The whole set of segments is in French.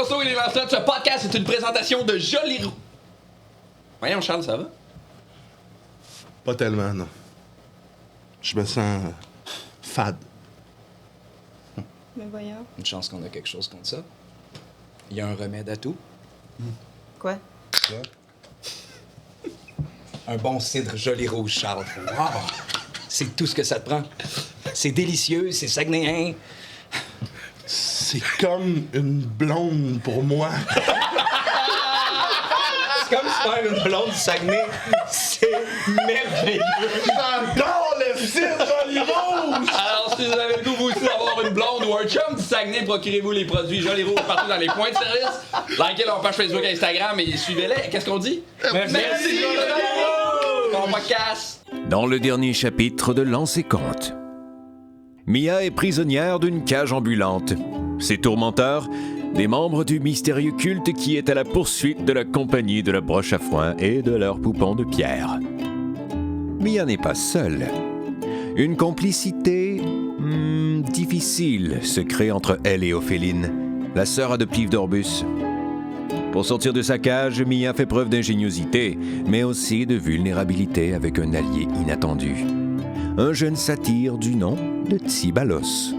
Rosso et les lanceurs. Ce podcast est une présentation de Joli Roux. Voyons, Charles, ça va? Pas tellement, non. Je me sens fade. Mais voyons. Une chance qu'on a quelque chose contre ça. Il y a un remède à tout. Quoi? Un bon cidre Joli Rouge, Charles. Wow! C'est tout ce que ça te prend. C'est délicieux, c'est saguenéen. C'est comme une blonde pour moi. C'est comme se faire une blonde du Saguenay. C'est merveilleux. J'adore le cidre Joli Rouge! Alors, si vous avez le goût, vous aussi, d'avoir une blonde ou un chum du Saguenay, procurez-vous les produits Joli Rouge partout dans les points de service. Likez leur page Facebook et Instagram et suivez-les. Qu'est-ce qu'on dit? Merci Joli Rouge! Bon podcast! Dans le dernier chapitre de Lance et Compte, Mia est prisonnière d'une cage ambulante. Ses tourmenteurs, des membres du mystérieux culte qui est à la poursuite de la compagnie de la broche à foin et de leurs poupons de pierre. Mia n'est pas seule. Une complicité difficile se crée entre elle et Ophéline, la sœur adoptive d'Orbus. Pour sortir de sa cage, Mia fait preuve d'ingéniosité, mais aussi de vulnérabilité avec un allié inattendu. Un jeune satyre du nom de Tsibalos.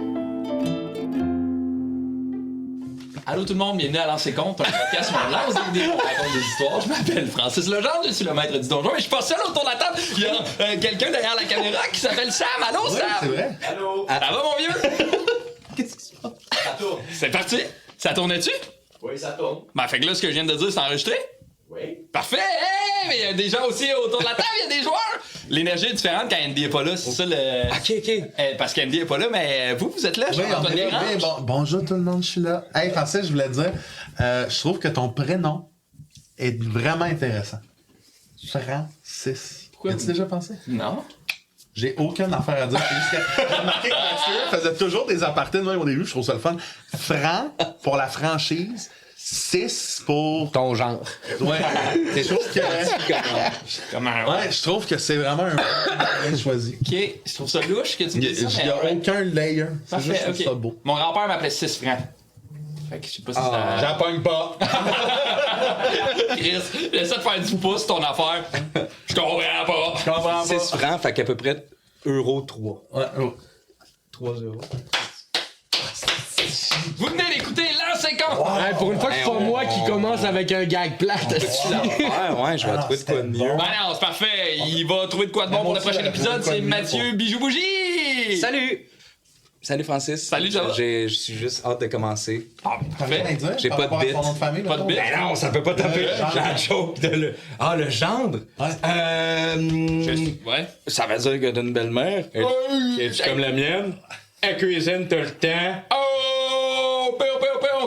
Allô tout le monde, bienvenue à Lancer Compte, un podcast où on lance des idées, on raconte des histoires. Je m'appelle Francis Legendre, je suis le maître du donjon, mais je suis pas seul autour de la table. Il y a quelqu'un derrière la caméra qui s'appelle Sam. Allô Sam? C'est vrai? Allô? Ça va mon vieux? Qu'est-ce qui se passe? Ça tourne. C'est parti? Ça tournait-tu? Oui, ça tourne. Ben fait que là, ce que je viens de dire, c'est enregistré? Oui. Parfait! Hey! Mais il y a des gens aussi autour de la table, il y a des joueurs! L'énergie est différente quand Andy est pas là, c'est ça le... OK. Parce qu'Andy est pas là, mais vous êtes là, Oui, Antoine Desgranges. bonjour tout le monde, je suis là. Hey, Francis, je voulais te dire, je trouve que ton prénom est vraiment intéressant. Francis. Pourquoi? As-tu déjà pensé? Non? J'ai aucune affaire à dire. C'est juste que j'ai remarqué que Mathieu faisait toujours des apartés de même au début, je trouve ça le fun. Franc pour la franchise, 6 pour... Ton genre. Ouais. Je trouve que... Comment? Ouais, je trouve que c'est vraiment un bien choisi. Ok, je trouve ça louche que tu me Il dises ça, n'y a mais ouais. aucun layer. C'est Parfait, juste, je ok. trouve ça beau. Mon grand-père m'appelait 6 francs. Fait que je sais pas si ça... J'appogne pas. Chris, j'essaie de faire 10 pouces ton affaire. Je comprends pas. Je comprends 6 pas. francs, fait qu'à peu près euro 3. Ouais, oh. 3 euros. Vous venez d'écouter l'an 50! Hey, pour une fois que c'est pas moi qui commence avec un gag plate. Ouais, je vais trouver de quoi de mieux. Ben non, c'est parfait. Il va trouver de quoi de bon pour le prochain épisode. C'est Mathieu Bijou-Bougie! Salut Francis. Salut, ça va? Je suis juste hâte de commencer. Ah, T'as rien à parfait. dire? J'ai par pas de rapport à bite. ton nom de famille, Pas de mettons? bite. Ben non, ça peut pas taper gendre. la joke de le... Ah, le gendre? Ouais. Ça veut dire que t'as une belle-mère? Es-tu comme la mienne? Elle cuisine tout le temps. Oh!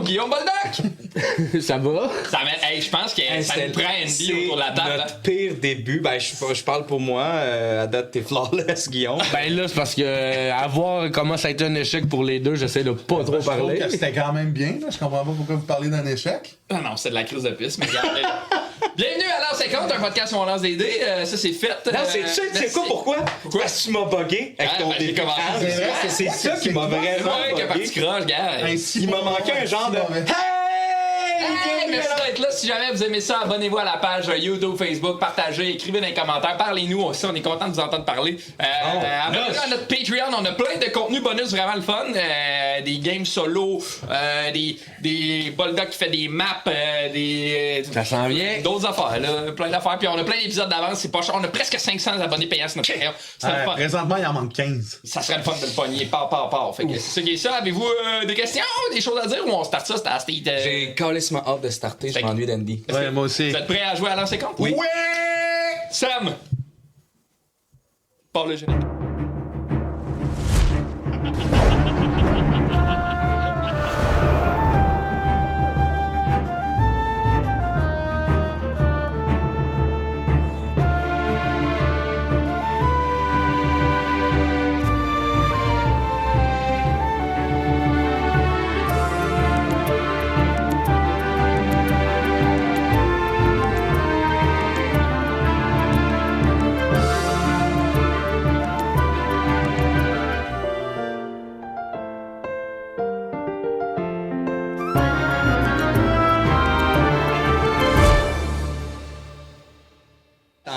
Guillaume Boldoc! Ça va? Ça hey, je pense que ça nous prend Andy autour de la table. hein. Notre pire début. Ben, je parle pour moi. À date, t'es flawless, Guillaume. Ben là, c'est parce que à voir comment ça a été un échec pour les deux, j'essaie de pas trop Je trouve parler. que c'était quand même bien. Là. Je comprends pas pourquoi vous parlez d'un échec. Ah non, c'est de la crise de piste, mais regarde. Bienvenue à l'an 50, un podcast où on lance des idées. Ça, c'est fait. Non, c'est quoi, pourquoi? Parce que tu m'as bugué avec ton ben, j'ai début. commencé. C'est vrai, c'est ça qui m'a C'est vraiment vrai que bugué. parti croche, gars. Il m'a manqué un genre de... Hey, merci d'être là. Si jamais vous aimez ça, abonnez-vous à la page YouTube, Facebook, partagez, écrivez dans les commentaires, parlez-nous aussi. On est content de vous entendre parler. Abonnez-vous à notre Patreon. On a plein de contenus bonus vraiment le fun. Des games solo, des Boldoc qui fait des maps, Ça s'en vient. d'autres affaires, là, plein d'affaires. Puis on a plein d'épisodes d'avance, c'est pas cher. On a presque 500 abonnés payants sur notre Patreon. Ça serait le fun. Présentement, il en manque 15. Ça serait le fun de le pogner, part. Fait que c'est ça qui est ça. Avez-vous des questions, des choses à dire ou on start ça? C'est à Steve. J'ai calissement hâte de starter. Je m'ennuie d'Andy. Ouais, moi aussi. Vous êtes prêts à jouer à lancer compte? Oui. Sam! Parle le générique.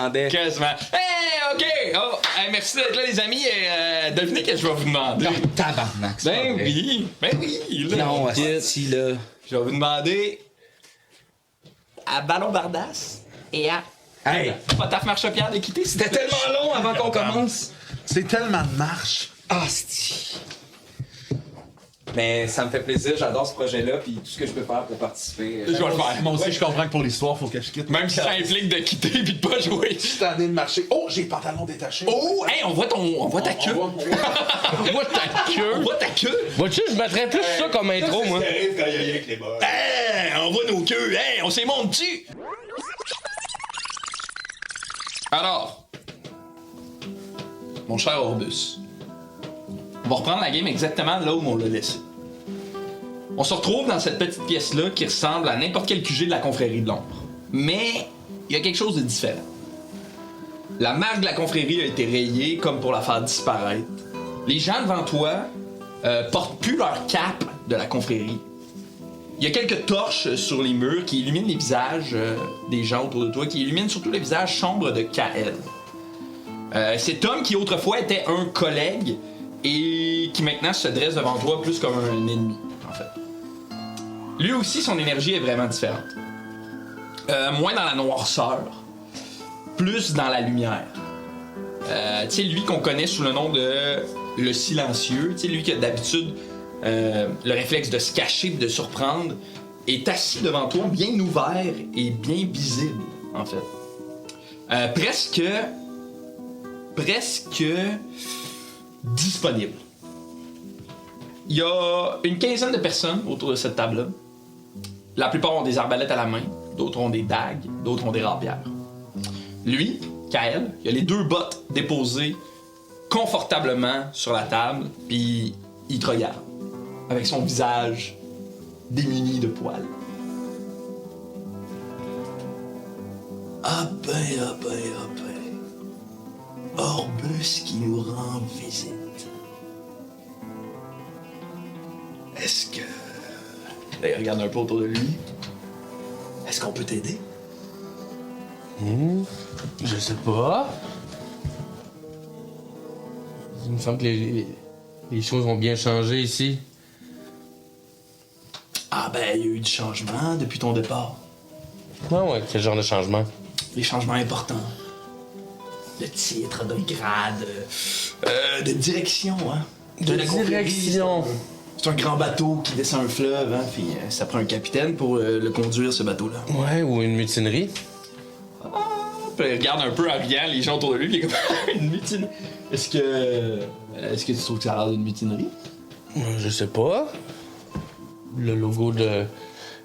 m'attendais. Quasiment. Hey, OK! Oh, hey, merci d'être là, les amis. Et, devinez que je vais vous demander. Non, tabarnak, c'est pas vrai. Ben oui, là. Non, si, là. Je vais vous demander à Ballon Bardasse et à Hey, Potaf Marchepierre de quitter. c'était tellement long avant qu'on commence. C'est tellement de marche. Ah, c'est... Mais ça me fait plaisir, j'adore ce projet-là, puis tout ce que je peux faire pour participer. Je vais le faire. Moi aussi, je comprends que pour l'histoire, faut que je quitte. Même si ça implique de quitter puis de pas jouer. Je suis tanné de marcher. Oh, j'ai le pantalon détaché. Oh, hey, on voit ta queue. On voit ta queue. On voit ta queue. Vois-tu, je mettrais plus ça comme intro, moi. arrive quand il y a rien avec les boys. Hey, on voit nos queues. Hey, on s'est monté dessus. Alors, mon cher Orbus, on va reprendre la game exactement là où on l'a laissé. On se retrouve dans cette petite pièce-là qui ressemble à n'importe quel QG de la confrérie de l'ombre. Mais il y a quelque chose de différent. La marque de la confrérie a été rayée comme pour la faire disparaître. Les gens devant toi portent plus leur cape de la confrérie. Il y a quelques torches sur les murs qui illuminent les visages des gens autour de toi, qui illuminent surtout le visage sombre de Kael. Cet homme qui autrefois était un collègue et qui maintenant se dresse devant toi plus comme un ennemi, en fait. Lui aussi, son énergie est vraiment différente. Moins dans la noirceur, plus dans la lumière. Tu sais, lui qu'on connaît sous le nom de le silencieux, tu sais, lui qui a d'habitude le réflexe de se cacher et de surprendre, est assis devant toi, bien ouvert et bien visible, en fait. Presque disponible. Il y a une quinzaine de personnes autour de cette table-là. La plupart ont des arbalètes à la main, d'autres ont des dagues, d'autres ont des rapières. Lui, Kael, il a les deux bottes déposées confortablement sur la table, puis il te regarde, avec son visage démuni de poils. Ah ben. Orbus qui nous rend visite. Est-ce que... Là, il regarde un peu autour de lui. Est-ce qu'on peut t'aider? Je sais pas. Il me semble que les choses ont bien changé ici. Ah ben, il y a eu du changement depuis ton départ. Ah ouais, quel genre de changement? Des changements importants. De titre, de grade, de direction, hein. De la confrérie, direction. C'est un grand bateau qui descend un fleuve, hein, puis ça prend un capitaine pour le conduire, ce bateau-là. Ouais, ou une mutinerie. Puis il regarde un peu en riant les gens autour de lui, puis il est comme une mutinerie. Est-ce que tu trouves que ça a l'air d'une mutinerie? Je sais pas. Le logo de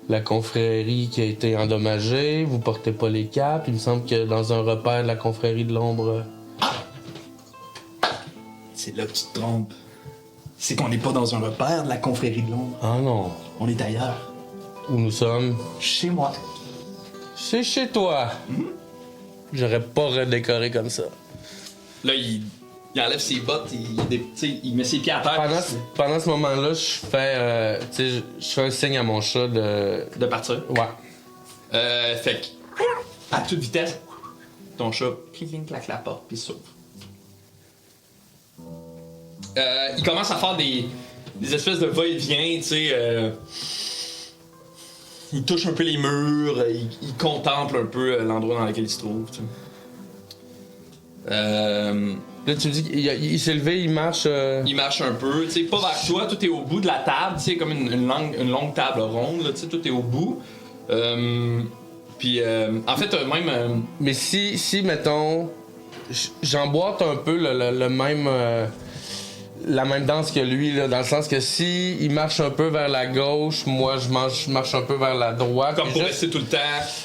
la confrérie qui a été endommagé, vous portez pas les capes. Il me semble que dans un repère de la confrérie de l'ombre... C'est là que tu te trompes. C'est qu'on n'est pas dans un repère de la confrérie de l'ombre. Ah non. On est ailleurs. Où nous sommes? Chez moi. C'est chez toi. J'aurais pas redécoré comme ça. Là, il enlève ses bottes, il met ses pieds à terre. Pendant ce moment-là, je fais un signe à mon chat de... De partir. Ouais. Fait que, à toute vitesse, ton chat claque la porte, puis s'ouvre. Il commence à faire des espèces de va-et-vient, tu sais. Il touche un peu les murs, il contemple un peu l'endroit dans lequel il se trouve, tu sais. Là, tu me dis qu'il s'est levé, il marche... Il marche un peu, tu sais, pas vers toi, tout est au bout de la table, tu sais, comme une longue table ronde, tu sais, tout est au bout. Puis, en fait, même... Mais si mettons, j'emboîte un peu le même... la même danse que lui, là, dans le sens que si il marche un peu vers la gauche, moi je marche un peu vers la droite. Comme pour juste... rester tout le temps.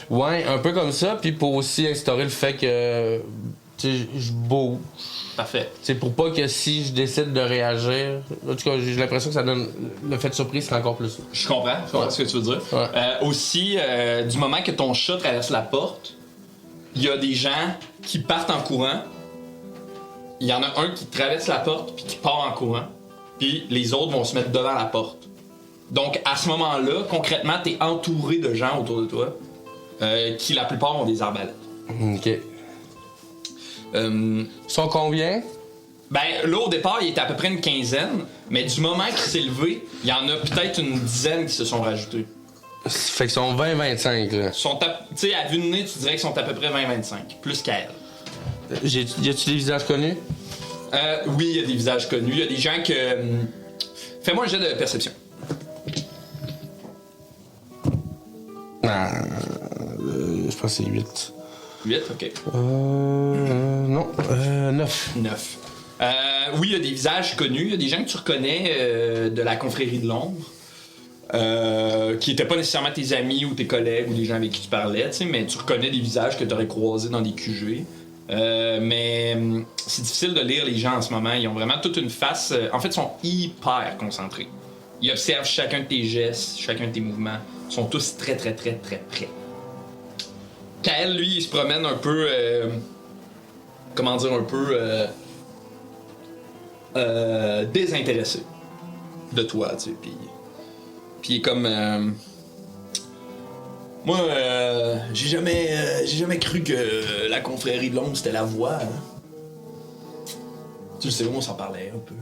Ouais, un peu comme ça, puis pour aussi instaurer le fait que je bouge. Parfait. C'est pour pas que si je décide de réagir, en tout cas j'ai l'impression que ça donne le fait de surprise serait encore plus. Je comprends ce que tu veux dire. Ouais. Aussi, du moment que ton chat traverse la porte, il y a des gens qui partent en courant. Il y en a un qui traverse la porte puis qui part en courant. Puis les autres vont se mettre devant la porte. Donc à ce moment-là, concrètement, t'es entouré de gens autour de toi qui la plupart ont des arbalètes. Ok. Ils sont combien? Ben, là, au départ, il était à peu près une quinzaine, mais du moment qu'il s'est levé, il y en a peut-être une dizaine qui se sont rajoutés. Fait qu'ils sont 20-25, là. Tu sais, à vue de nez, tu dirais qu'ils sont à peu près 20-25, plus qu'elle. Y a-tu des visages connus? Oui, il y a des visages connus. Il y a des gens que. Fais-moi un jet de perception. Je pense que c'est 8. 8, ok. Non. 9. 9. Oui, il y a des visages connus. Il y a des gens que tu reconnais de la confrérie de l'ombre. Qui n'étaient pas nécessairement tes amis ou tes collègues ou des gens avec qui tu parlais, mais tu reconnais des visages que tu aurais croisés dans des QG. Mais c'est difficile de lire les gens en ce moment. Ils ont vraiment toute une face. En fait, ils sont hyper concentrés. Ils observent chacun de tes gestes, chacun de tes mouvements. Ils sont tous très, très, très, très près. Kael, lui, il se promène un peu. Comment dire, un peu. Désintéressé de toi, tu sais. Puis il est comme. Moi, j'ai jamais cru que la confrérie de l'ombre c'était la voie. Hein. Tu le sais, on s'en parlait un peu.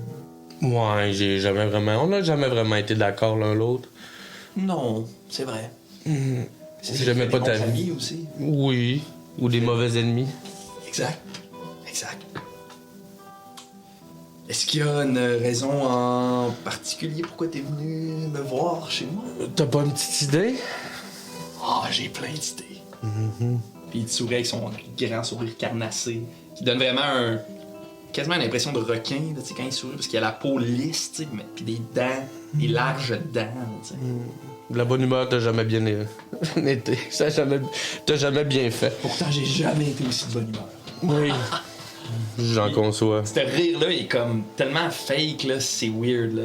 Ouais, on n'a jamais vraiment été d'accord l'un l'autre. Non, c'est vrai. J'aimais pas ta vie. Aussi. Oui, ou des mauvais ennemis. Exact. Est-ce qu'il y a une raison en particulier pourquoi t'es venu me voir chez moi? T'as pas une petite idée? Ah, j'ai plein d'idées. Puis il te sourit avec son grand sourire carnassé, qui donne vraiment quasiment l'impression de requin, là, quand il sourit, parce qu'il a la peau lisse, puis des dents, des larges dents. T'sais. De la bonne humeur, t'as jamais bien été. T'as jamais bien fait. Pourtant, j'ai jamais été aussi de bonne humeur. Oui. J'en conçois. Ce rire-là, il est comme tellement fake, là, c'est weird, là.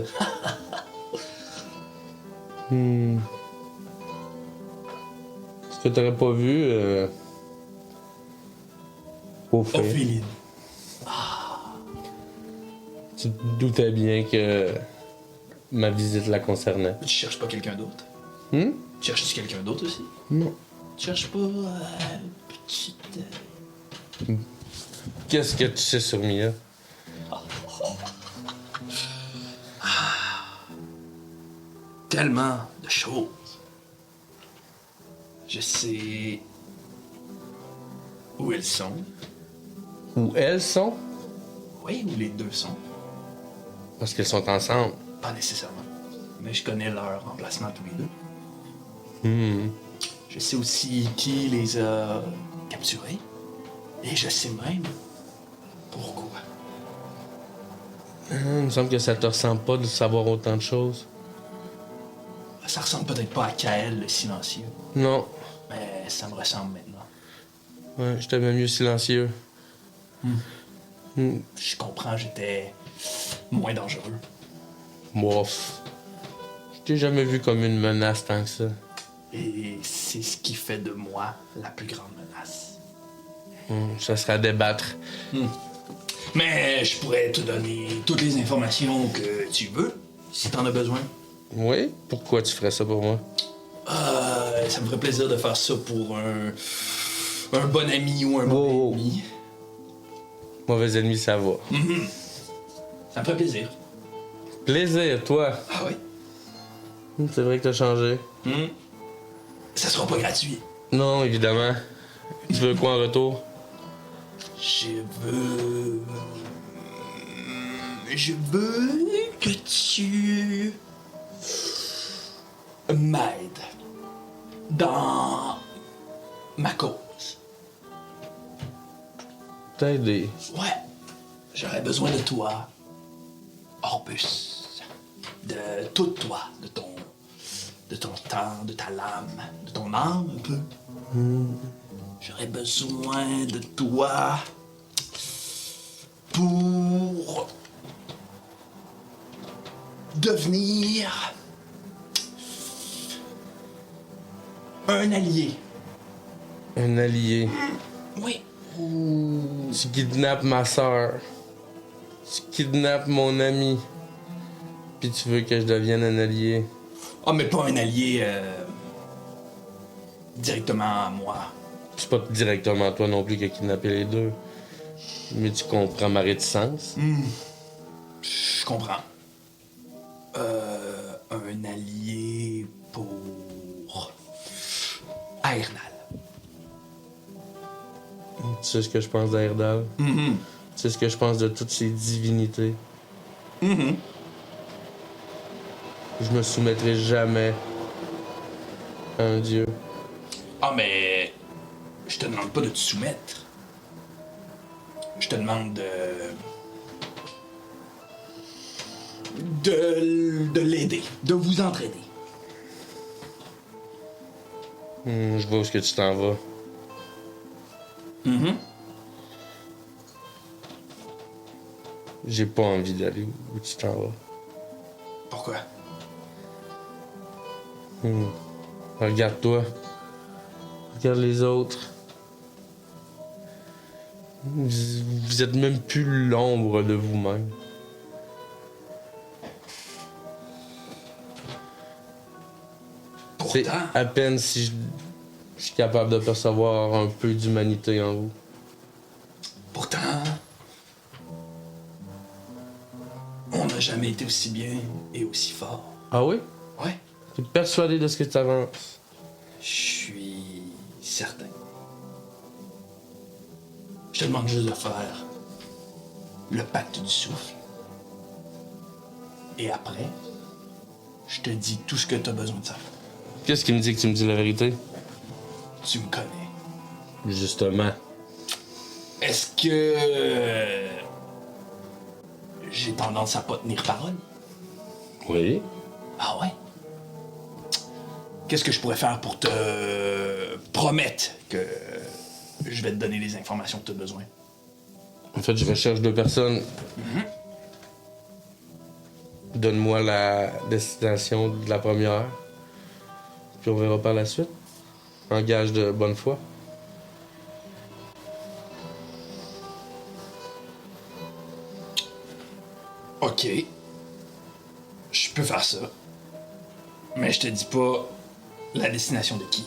Ce que t'aurais pas vu, au fait. Ophéline. Tu te doutais bien que ma visite la concernait. Tu cherches pas quelqu'un d'autre? Tu Cherches-tu quelqu'un d'autre aussi? Non. Tu cherches pas petite... Qu'est-ce que tu sais sur Mia? Tellement de choses. Je sais où elles sont. Où elles sont? Oui, où les deux sont. Parce qu'elles sont ensemble. Pas nécessairement. Mais je connais leur emplacement tous les deux. Je sais aussi qui les a capturés. Et je sais même pourquoi. Il me semble que ça te ressemble pas de savoir autant de choses. Ça ressemble peut-être pas à Kael, le silencieux. Non. Mais ça me ressemble maintenant. Ouais, je t'aimais mieux silencieux. Je comprends, j'étais moins dangereux. Bof. Je t'ai jamais vu comme une menace tant que ça. Et c'est ce qui fait de moi la plus grande menace. Ça serait à débattre. Mais je pourrais te donner toutes les informations que tu veux, si t'en as besoin. Oui? Pourquoi tu ferais ça pour moi? Ça me ferait plaisir de faire ça pour un bon ami ou un mauvais ami. Mauvais ennemi, ça va. Ça me ferait plaisir. Plaisir, toi. Ah oui? C'est vrai que t'as changé. Ça sera pas gratuit. Non, évidemment. Tu veux quoi en retour? Je veux que tu m'aides dans ma cause. T'aider. Ouais. J'aurais besoin de toi, Orbus. De tout toi, de ton temps, de ta lame, de ton âme un peu. J'aurais besoin de toi pour devenir un allié. Un allié. Oui. Tu kidnappes ma sœur. Tu kidnappes mon ami. Puis tu veux que je devienne un allié. Ah, mais pas un allié directement à moi. C'est pas directement toi non plus qui a kidnappé les deux. Mais tu comprends ma réticence. Je comprends. Un allié pour Aernal. Tu sais ce que je pense d'Aerdal. Tu sais ce que je pense de toutes ces divinités. Je me soumettrai jamais à un dieu. Ah, mais je te demande pas de te soumettre. Je te demande de l'aider, de vous entraider. Je vois où est-ce que tu t'en vas. J'ai pas envie d'aller où tu t'en vas. Pourquoi? Regarde-toi. Regarde les autres. Vous êtes même plus l'ombre de vous-même. C'est Pourtant, à peine si je suis capable de percevoir un peu d'humanité en vous. pourtant, on n'a jamais été aussi bien et aussi fort. Ah oui? Ouais, T'es persuadé de ce que tu avances? je suis certain. Je te demande juste de faire le pacte du souffle. Et après, je te dis tout ce que tu as besoin de savoir. Qu'est-ce qui me dit que tu me dis la vérité? Tu me connais. Justement. Est-ce que j'ai tendance à pas tenir parole? Oui. Ah ouais? Qu'est-ce que je pourrais faire pour te promettre que je vais te donner les informations que tu as besoin? En fait, je recherche 2 personnes. Donne-moi la destination de la première. Puis on verra par la suite. En gage de bonne foi. Ok. Je peux faire ça. Mais je te dis pas la destination de qui.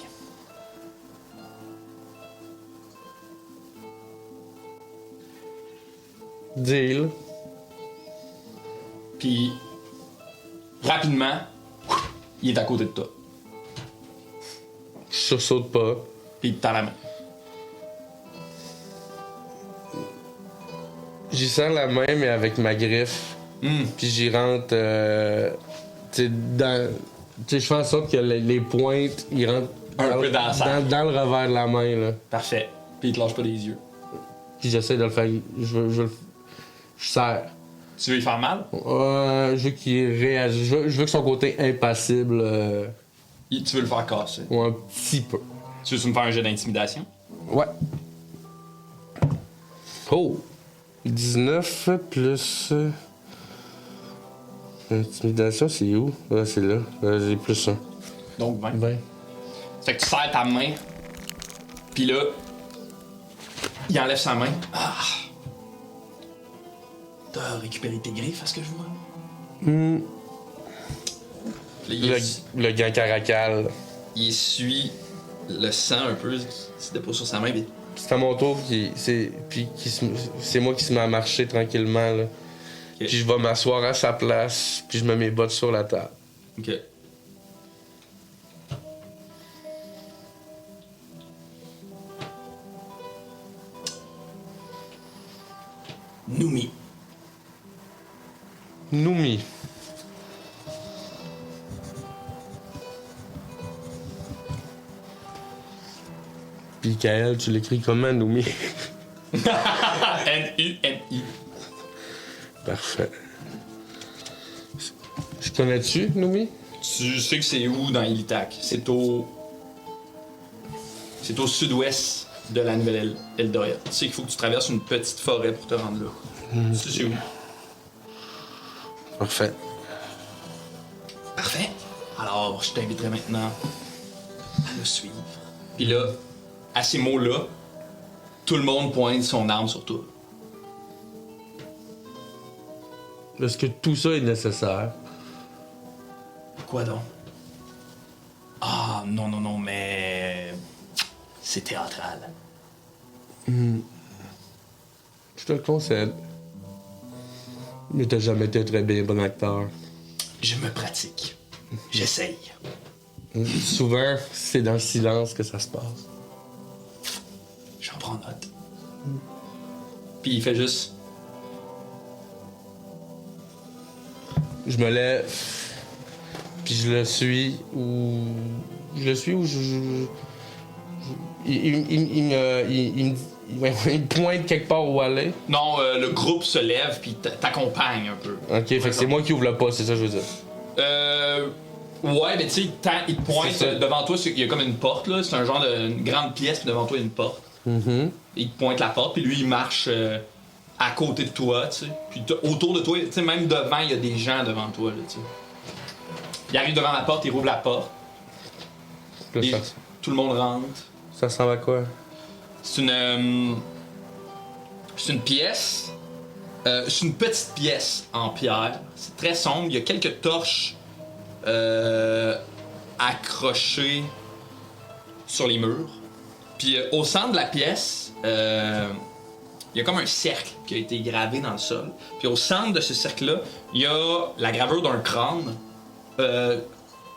Deal. Puis, rapidement, il est à côté de toi. Je sursaute pas. Puis il te tend la main. J'y sers la main, mais avec ma griffe. Puis j'y rentre. Tu sais, je fais en sorte que les pointes, ils rentrent Un peu dans la salle. dans le revers de la main, là. Parfait. Puis il te lâche pas les yeux. Puis j'essaie de le faire. Je serre. Tu veux lui faire mal? Je veux qu'il réagisse. Je veux que son côté impassible. Tu veux le faire casser. Ou un petit peu. Tu veux me faire un jeu d'intimidation? Ouais. Oh! 19 plus. Intimidation, c'est où? Ah, c'est là. J'ai plus 1. Donc 20. Ben. Fait que tu serres ta main. Puis là, il enlève sa main. Ah! T'as récupéré tes griffes, à ce que je vois? Là, Le gant caracal. il essuie le sang un peu qui se dépose sur sa main. Puis C'est à mon tour c'est moi qui se mets à marcher tranquillement là. Puis je vais m'asseoir à sa place, puis je mets mes bottes sur la table. OK. Noumi. Noumi. Puis Kael, tu l'écris comment, Noumi? N-U-M-I. Parfait. Je connais-tu, Noumi? Tu sais que c'est où dans Illitak? C'est au sud-ouest de la nouvelle Eldoret. Tu sais qu'il faut que tu traverses une petite forêt pour te rendre là. Tu sais c'est où? Parfait. Parfait. Alors, je t'inviterai maintenant à le suivre. Puis là, à ces mots-là, tout le monde pointe son arme sur toi. Est-ce que tout ça est nécessaire? Quoi donc? Ah, non, mais... c'est théâtral. Je te le concède. Mais t'as jamais été un très bien bon acteur. Je me pratique. J'essaye. Souvent, c'est dans le silence que ça se passe. J'en prends note. Puis il fait juste... Je me lève, puis je le suis ou il me pointe quelque part où aller. Non, le groupe se lève puis t'accompagne un peu. Ok, fait que c'est moi qui ouvre le pas, c'est ça que je veux dire. Ouais, mais tu sais, il te pointe C'est ça. devant toi, il y a comme une porte, là. C'est un genre d'une grande pièce, puis devant toi, il y a une porte. Il te pointe la porte, puis lui, il marche à côté de toi, tu sais. Puis autour de toi, tu sais, même devant, il y a des gens devant toi, là, tu sais. Il arrive devant la porte, il rouvre la porte. Là, Et tout le monde rentre. ça ressemble à quoi? C'est une pièce. C'est une petite pièce en pierre. C'est très sombre. Il y a quelques torches accrochées sur les murs. Puis au centre de la pièce, il y a comme un cercle qui a été gravé dans le sol. Puis au centre de ce cercle-là, il y a la gravure d'un crâne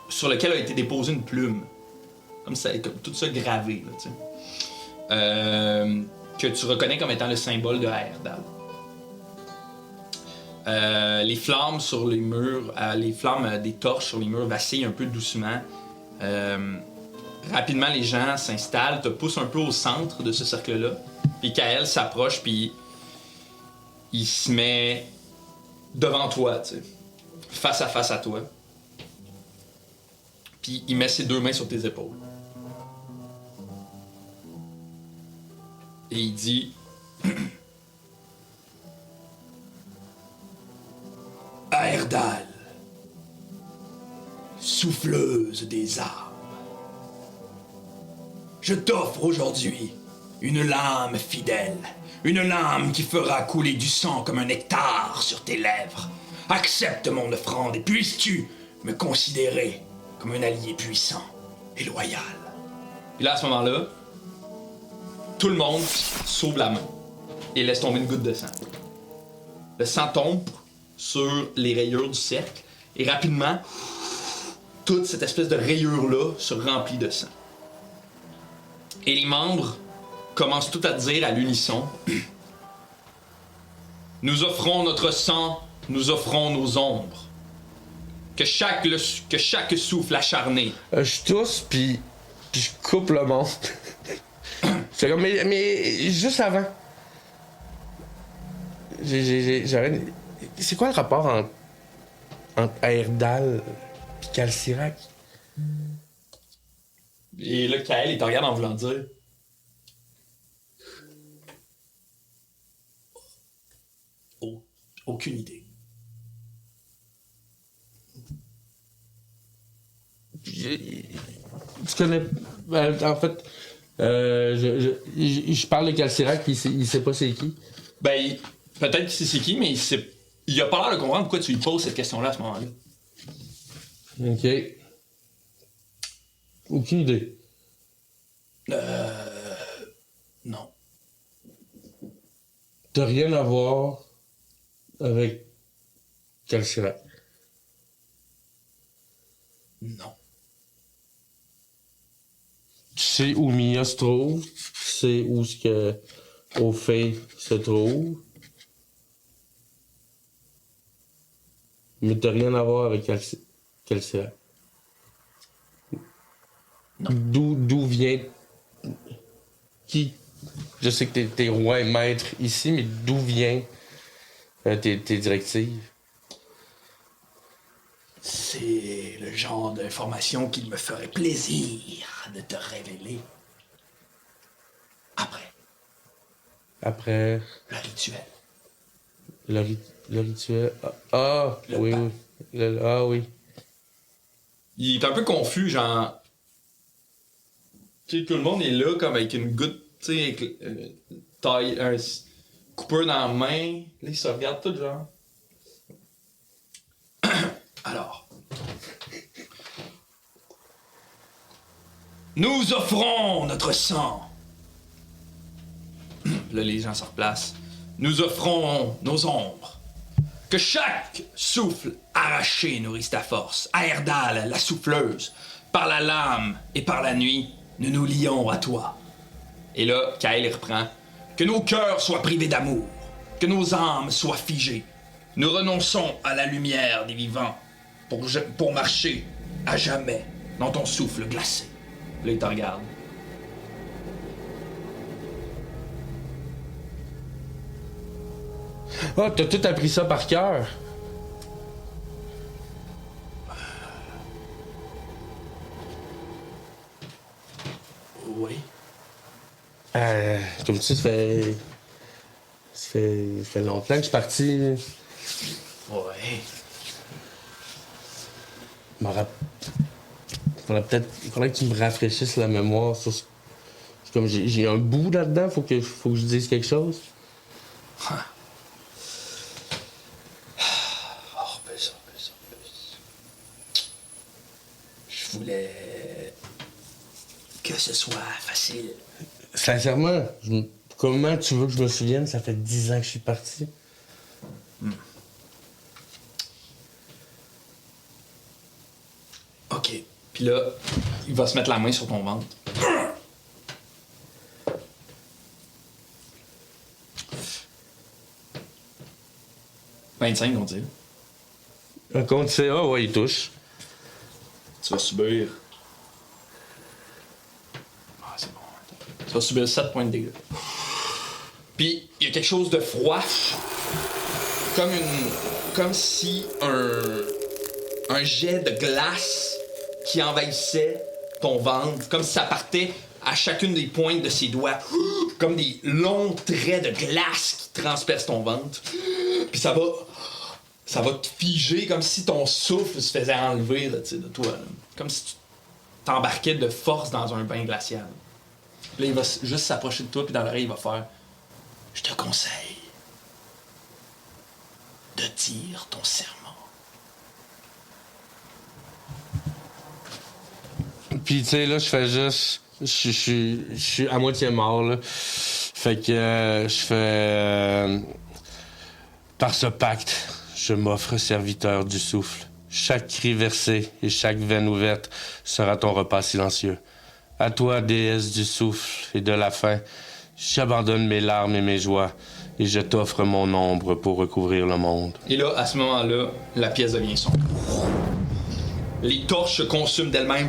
sur lequel a été déposée une plume. Comme tout ça gravé, là, tu sais. Que tu reconnais comme étant le symbole de Aerdal. Les flammes sur les murs, les flammes des torches sur les murs vacillent un peu doucement. Rapidement, les gens s'installent, te poussent un peu au centre de ce cercle-là. Puis Kael s'approche, puis il se met devant toi, tu sais, face à toi. Puis il met ses deux mains sur tes épaules. Et il dit... Aerdal, souffleuse des âmes, je t'offre aujourd'hui une lame fidèle, une lame qui fera couler du sang comme un nectar sur tes lèvres. Accepte mon offrande et puisses-tu me considérer comme un allié puissant et loyal. Et là, à ce moment-là, tout le monde sauve la main et laisse tomber une goutte de sang. Le sang tombe sur les rayures du cercle et rapidement, toute cette espèce de rayure-là se remplit de sang. Et les membres commencent tout à dire à l'unisson « Nous offrons notre sang, nous offrons nos ombres. Que chaque souffle acharné. » Je tousse, puis je coupe le monde. C'est comme, mais juste avant. J'arrête. C'est quoi le rapport entre Aerdal et Calcirac? Et là, Kael, il te regarde en voulant dire aucune idée. Tu connais. En fait, je parle de Calcirac, puis il sait pas c'est qui. Ben, peut-être qu'il sait c'est qui, mais il a pas l'air de comprendre pourquoi tu lui poses cette question-là à ce moment-là. Ok. Aucune idée. Non. T'as rien à voir avec Calcirac. Non. Tu sais où Mia se trouve, tu sais où ce que Ophé se trouve. Mais t'as rien à voir avec Calcirac. Non. D'où vient... Qui... Je sais que t'es roi et maître ici, mais d'où vient tes directives? C'est le genre d'information qu'il me ferait plaisir de te révéler. Après Après... le rituel. Le rituel... Ah, Le oui, pas. oui. Ah oui. Il est un peu confus, genre... Tu sais, tout le monde est là comme avec une goutte, tu sais, avec taille, un coupeur dans la main. Là, il se regarde tout genre. Alors. Nous offrons notre sang. Là, les gens se replacent. nous offrons nos ombres. Que chaque souffle arraché nourrisse ta force. À Erdal, la souffleuse, par la lame et par la nuit, nous nous lions à toi. Et là, Kyle reprend. Que nos cœurs soient privés d'amour, que nos âmes soient figées. Nous renonçons à la lumière des vivants pour marcher à jamais dans ton souffle glacé. Là, il te regarde. Ah, t'as tout appris ça par cœur. Oui. Comme ça fait longtemps que je suis parti. Ouais. Faudrait que tu me rafraîchisses la mémoire sur ce... C'est comme j'ai un bout là-dedans, faut que je dise quelque chose. Je voulais que ce soit facile. Sincèrement, comment tu veux que je me souvienne? Ça fait 10 ans que je suis parti. OK. Puis là, il va se mettre la main sur ton ventre. « 25, on dit. Un compte CA, ouais, il touche. Tu vas subir... Ah, c'est bon. Tu vas subir 7 points de dégâts. Puis, il y a quelque chose de froid. Comme si un jet de glace qui envahissait ton ventre. Comme si ça partait à chacune des pointes de ses doigts. Comme des longs traits de glace qui transpercent ton ventre. Puis ça va te figer comme si ton souffle se faisait enlever là, de toi. Là. Comme si tu t'embarquais de force dans un bain glacial. Là, il va juste s'approcher de toi, puis dans l'oreille, il va faire « Je te conseille de dire ton serment. » Puis, tu sais, là, je fais juste... Je suis à moitié mort, là. Fait que je fais... par ce pacte, je m'offre serviteur du souffle. Chaque cri versé et chaque veine ouverte sera ton repas silencieux. À toi, déesse du souffle et de la faim, j'abandonne mes larmes et mes joies et je t'offre mon ombre pour recouvrir le monde. Et là, à ce moment-là, la pièce devient sombre. Les torches se consument d'elles-mêmes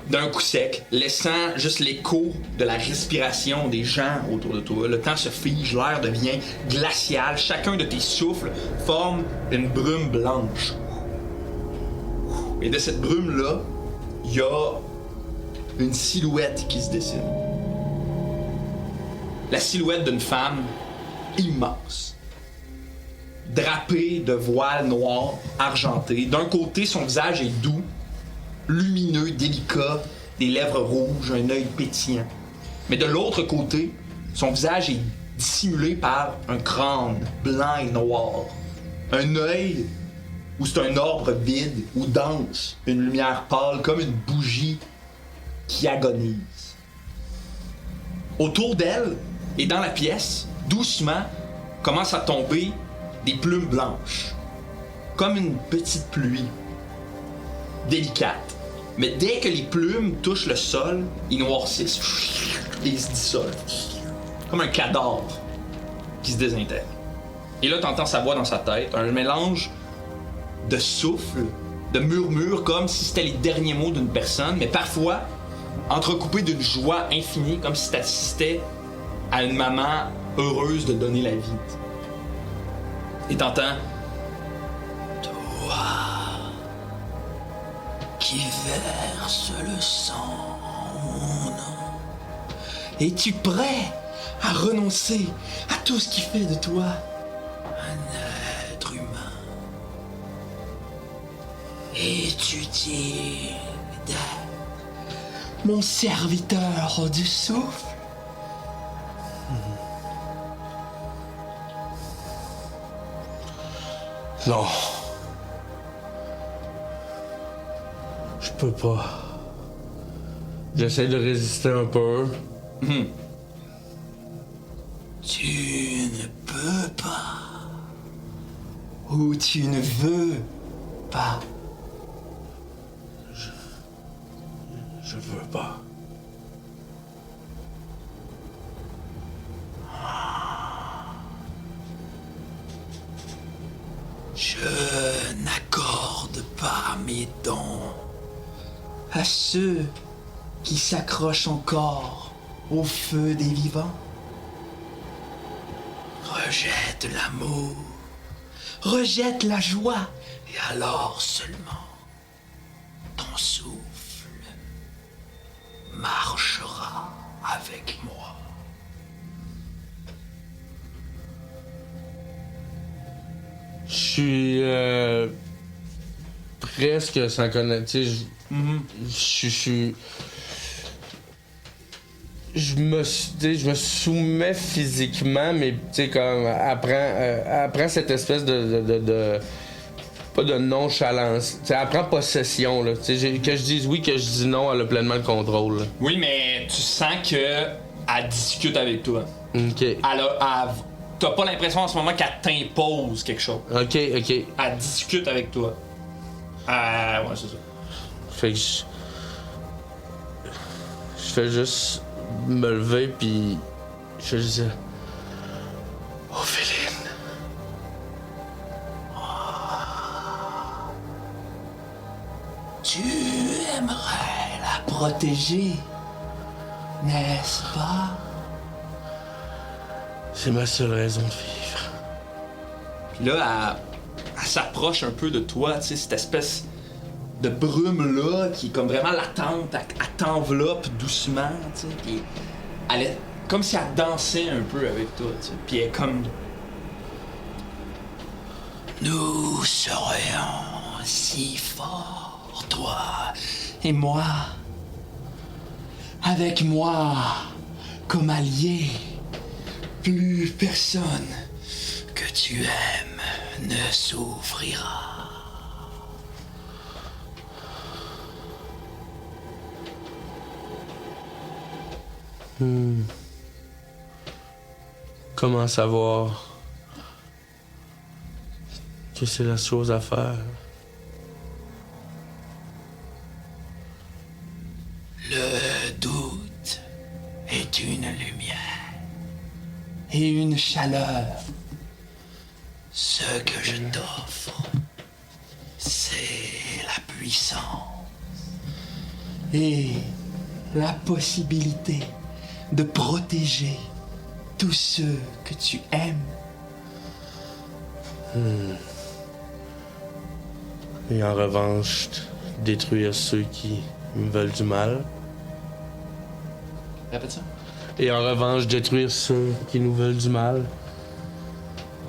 d'un coup sec, laissant juste l'écho de la respiration des gens autour de toi. Le temps se fige, l'air devient glacial. Chacun de tes souffles forme une brume blanche. Et de cette brume-là, il y a une silhouette qui se dessine. La silhouette d'une femme immense, drapée de voiles noirs argentés. D'un côté, son visage est doux, lumineux, délicat, des lèvres rouges, un œil pétillant. Mais de l'autre côté, son visage est dissimulé par un crâne blanc et noir. Un œil où c'est un orbe vide, où danse une lumière pâle comme une bougie qui agonise. Autour d'elle et dans la pièce, doucement, commencent à tomber des plumes blanches, comme une petite pluie, délicate. Mais dès que les plumes touchent le sol, ils noircissent et ils se dissolvent, comme un cadavre qui se désintègre. Et là, t'entends sa voix dans sa tête, un mélange de souffle, de murmure, comme si c'était les derniers mots d'une personne, mais parfois entrecoupé d'une joie infinie, comme si t'assistais à une maman heureuse de donner la vie. Et t'entends « Toi qui verse le sang en mon nom, es-tu prêt à renoncer à tout ce qui fait de toi un être humain? Es-tu digne d'être mon serviteur du souffle? » Non. Je peux pas. J'essaie de résister un peu. Tu ne peux pas. Ou tu ne veux pas. Je veux pas. Je n'accorde pas mes dons à ceux qui s'accrochent encore au feu des vivants. Rejette l'amour, rejette la joie, et alors seulement ton souffle marchera avec moi. Je suis presque sans connaître. Tu sais, je me soumets physiquement, mais tu sais, comme apprends cette espèce de pas de nonchalance. Tu sais, apprends possession, là. Tu sais, que je dise oui, que je dise non, elle a pleinement le contrôle, là. Oui, mais tu sens que elle discute avec toi. OK. T'as pas l'impression en ce moment qu'elle t'impose quelque chose. OK. Elle discute avec toi. Ouais, c'est ça. Fait que je fais juste me lever, puis je fais juste dire, Ophéline. Tu aimerais la protéger, n'est-ce pas? C'est ma seule raison de vivre. Puis là, elle s'approche un peu de toi, tu sais, cette espèce de brume-là qui est comme vraiment latente, elle t'enveloppe doucement, tu sais, puis elle est comme si elle dansait un peu avec toi, tu sais, puis elle est comme... Nous serions si forts, toi et moi. Avec moi comme allié, plus personne que tu aimes ne souffrira. Comment savoir que c'est la chose à faire? Le doute est une lumière et une chaleur. Ce que je t'offre, c'est la puissance et la possibilité de protéger tous ceux que tu aimes. Et en revanche, détruire ceux qui me veulent du mal. Répète ça. Et en revanche, détruire ceux qui nous veulent du mal.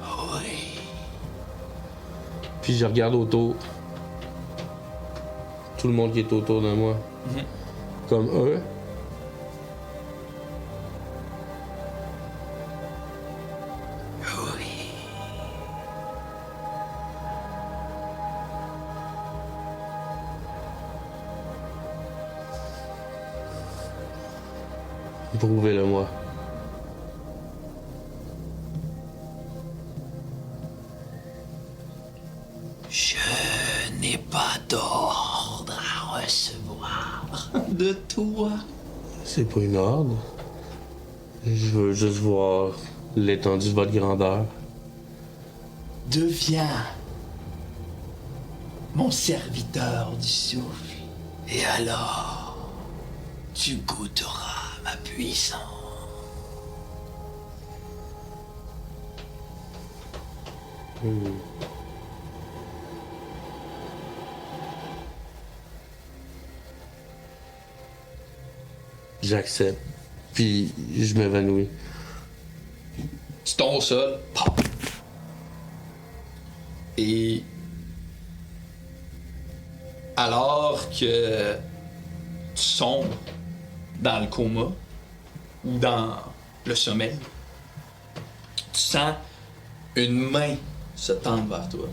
Oui. Puis je regarde autour. Tout le monde qui est autour de moi. Comme eux. Oui. Prouvez-le-moi. Je n'ai pas d'ordre à recevoir de toi. C'est pas une ordre. Je veux juste voir l'étendue de votre grandeur. Deviens mon serviteur du souffle. Et alors, tu goûteras ma puissance. J'accepte. Puis je m'évanouis. Tu tombes au sol. Pop! Et alors que tu sombres dans le coma ou dans le sommeil, tu sens une main se tendre vers toi.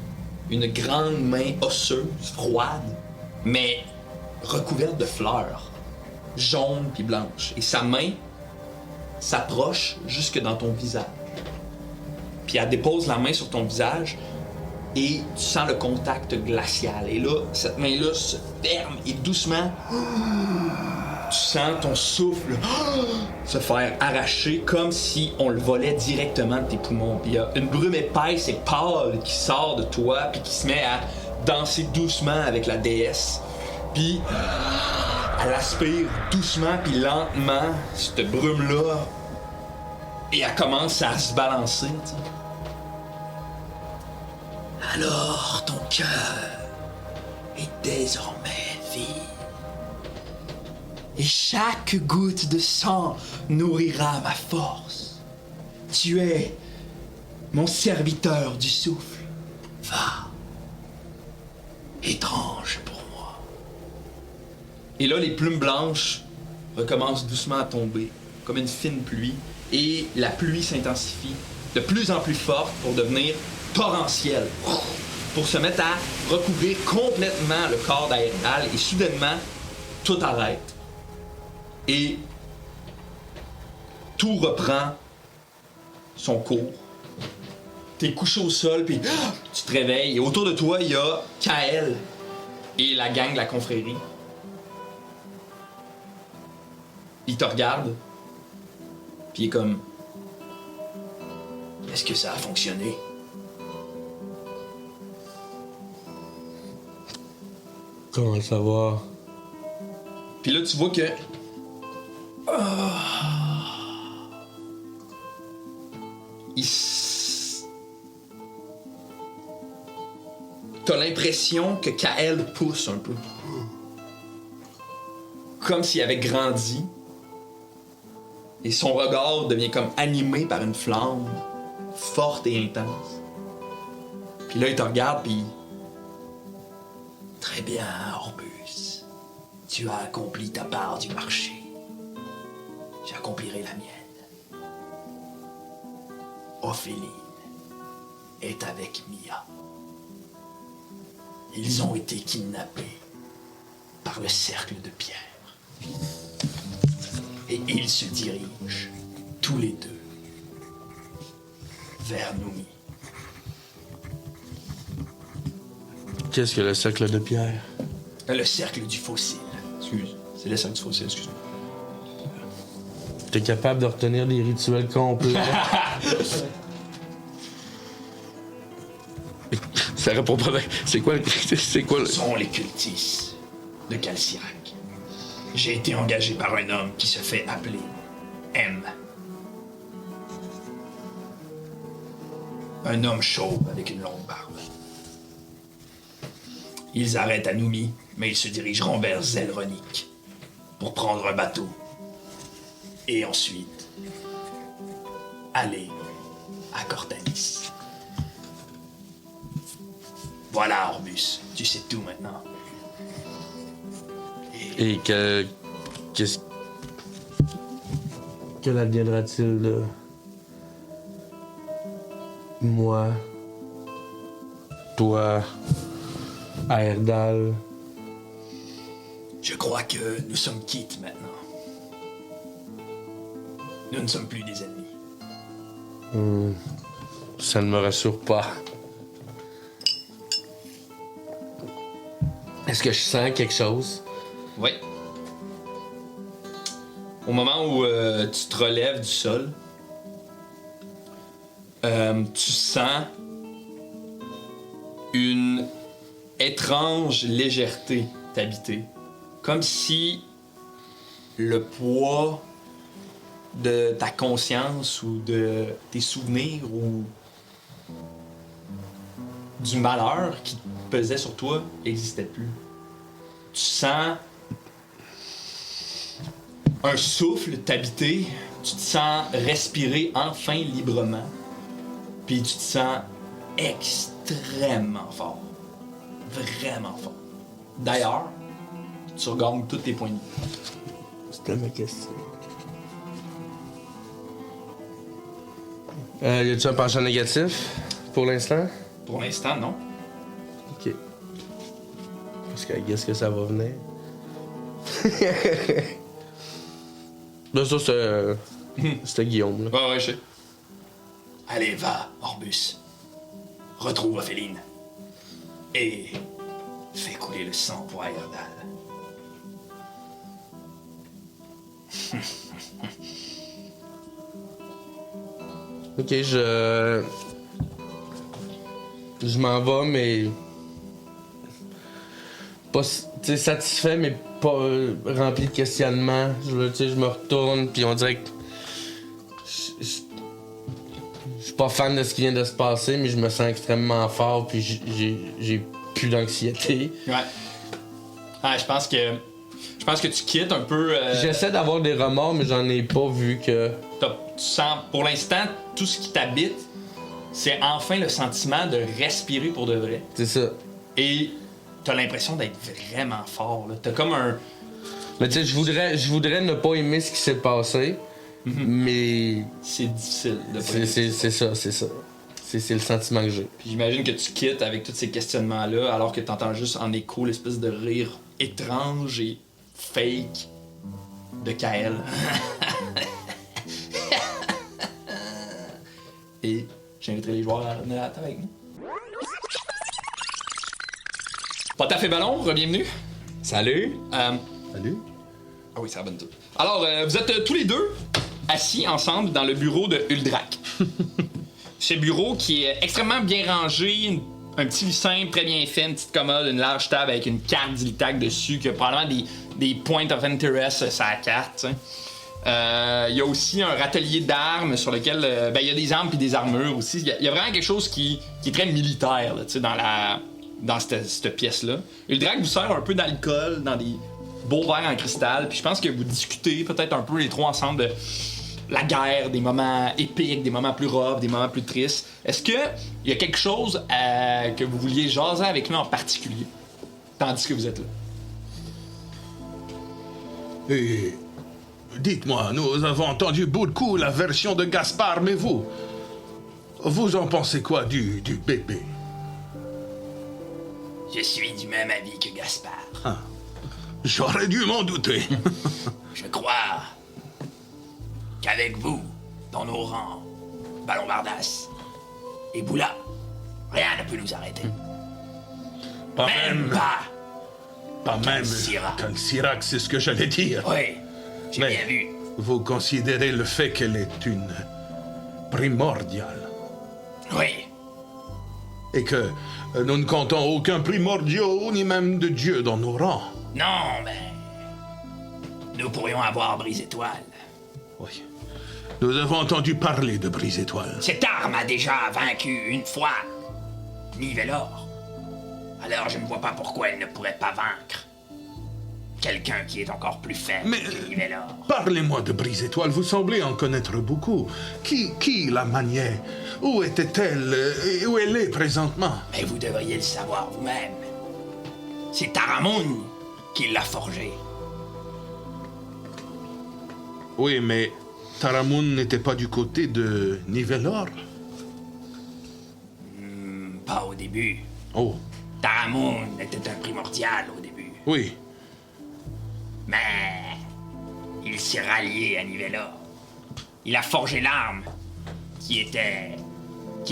Une grande main osseuse, froide, mais recouverte de fleurs, jaunes puis blanches. Et sa main s'approche jusque dans ton visage. Puis elle dépose la main sur ton visage et tu sens le contact glacial. Et là, cette main-là se ferme et doucement, tu sens ton souffle se faire arracher comme si on le volait directement de tes poumons. Puis il y a une brume épaisse et pâle qui sort de toi puis qui se met à danser doucement avec la déesse. Puis elle aspire doucement puis lentement cette brume-là et elle commence à se balancer, tu sais. Alors ton cœur est désormais vide. Et chaque goutte de sang nourrira ma force. Tu es mon serviteur du souffle. Va. Étrange pour moi. Et là, les plumes blanches recommencent doucement à tomber, comme une fine pluie. Et la pluie s'intensifie de plus en plus forte pour devenir torrentielle, pour se mettre à recouvrir complètement le corps d'Aérdal. Et soudainement, tout arrête. Et tout reprend son cours. T'es couché au sol, puis tu te réveilles. Et autour de toi, il y a Kael et la gang de la confrérie. Il te regarde, puis il est comme... Est-ce que ça a fonctionné? Comment le savoir? Puis là, tu vois que... T'as l'impression que Kael pousse un peu. Comme s'il avait grandi. Et son regard devient comme animé par une flamme forte et intense. Puis là, il te regarde, puis... Très bien, Orbus. Tu as accompli ta part du marché. J'accomplirai la mienne. Ophéline est avec Mia. Ils ont été kidnappés par le cercle de pierre. Et ils se dirigent, tous les deux, vers Noumi. Qu'est-ce que le cercle de pierre? Le cercle du fossile. Excuse, c'est le cercle du fossile, excuse-moi. T'es capable de retenir des rituels complets. Ça répond pas bien. C'est quoi le... Ce sont les cultistes de Calcirac. J'ai été engagé par un homme qui se fait appeler M. Un homme chauve avec une longue barbe. Ils arrêtent à Noumi, mais ils se dirigeront vers Zelronic pour prendre un bateau. Et ensuite, aller à Cortalis. Voilà, Orbus, tu sais tout maintenant. Et qu'est-ce... Que adviendra-t-il de... moi, toi, Aérdal? Je crois que nous sommes quittes maintenant. Nous ne sommes plus des ennemis. Ça ne me rassure pas. Est-ce que je sens quelque chose? Oui. Au moment où tu te relèves du sol, tu sens une étrange légèreté t'habiter. Comme si le poids de ta conscience ou de tes souvenirs ou du malheur qui pesait sur toi n'existait plus. Tu sens un souffle t'habiter, tu te sens respirer enfin librement, puis tu te sens extrêmement fort. Vraiment fort. D'ailleurs, tu regagnes tous tes points de vie. C'était ma question. Y a-tu un penchant négatif pour l'instant? Pour l'instant, non. Ok. Parce que qu'est-ce que ça va venir? Là, ça, C'était Guillaume, là. Ouais, je sais. Allez, va, Orbus. Retrouve Ophéline. Et fais couler le sang pour Heyerdahl. Ok, je m'en vais, mais pas, tu sais, satisfait, mais pas rempli de questionnements. Tu sais, je me retourne, puis on dirait que je suis pas fan de ce qui vient de se passer, mais je me sens extrêmement fort, puis j'ai plus d'anxiété. Ouais. Ah, je pense que tu quittes un peu. J'essaie d'avoir des remords, mais j'en ai pas vu que. Tu sens, pour l'instant, tout ce qui t'habite, c'est enfin le sentiment de respirer pour de vrai. C'est ça. Et t'as l'impression d'être vraiment fort. Là. T'as comme un. Mais tu sais, je voudrais ne pas aimer ce qui s'est passé, mais C'est difficile de pas aimer. c'est ça. C'est le sentiment que j'ai. Puis j'imagine que tu quittes avec tous ces questionnements-là, alors que t'entends juste en écho l'espèce de rire étrange et fake de Kael. Et j'inviterai les joueurs à revenir à la table avec nous. Potaf et Ballon, bienvenue. Salut! Salut. Ah oui, c'est la bonne toute. Alors, vous êtes tous les deux assis ensemble dans le bureau de Uldrak. Ce bureau qui est extrêmement bien rangé, un petit lit simple, très bien fait, une petite commode, une large table avec une carte d'Ilitac dessus, qui a probablement des points of interest sur la carte. T'sais. Il y a aussi un râtelier d'armes sur lequel il y a des armes puis des armures aussi. Il y a vraiment quelque chose qui est très militaire là, dans cette pièce-là. Uldrak vous sert un peu d'alcool dans des beaux verres en cristal, puis je pense que vous discutez peut-être un peu les trois ensemble de la guerre, des moments épiques, des moments plus rough, des moments plus tristes. Est-ce que il y a quelque chose que vous vouliez jaser avec nous en particulier, tandis que vous êtes là? Et dites-moi, nous avons entendu beaucoup la version de Gaspard, mais vous en pensez quoi du bébé? Je suis du même avis que Gaspard. J'aurais dû m'en douter. Je crois qu'avec vous, dans nos rangs, Ballon Bardas et Boula, rien ne peut nous arrêter. Pas Même même, pas. pas même Sirac. Sirac, c'est ce que j'allais dire. Oui, j'ai Mais bien vu. vous considérez le fait qu'elle est une primordiale Oui, et que nous ne comptons aucun primordiaux ni même de Dieu dans nos rangs. non, mais nous pourrions avoir Brise-Étoile. Oui. Nous avons entendu parler de Brise-Étoile. Cette arme a déjà vaincu une fois Nivelor. Alors je ne vois pas pourquoi elle ne pourrait pas vaincre quelqu'un qui est encore plus faible Mais- que Nivelor. Parlez-moi de Brise-Étoile, vous semblez en connaître beaucoup. Qui la maniait? Où était-elle et où elle est présentement? Mais vous devriez le savoir vous-même. C'est Taramoun qui l'a forgée. Oui, mais Taramoun n'était pas du côté de Nivelor. Pas au début. Oh, Taramoun était un primordial au début. oui. Mais il s'est rallié à Nivelor. Il a forgé l'arme qui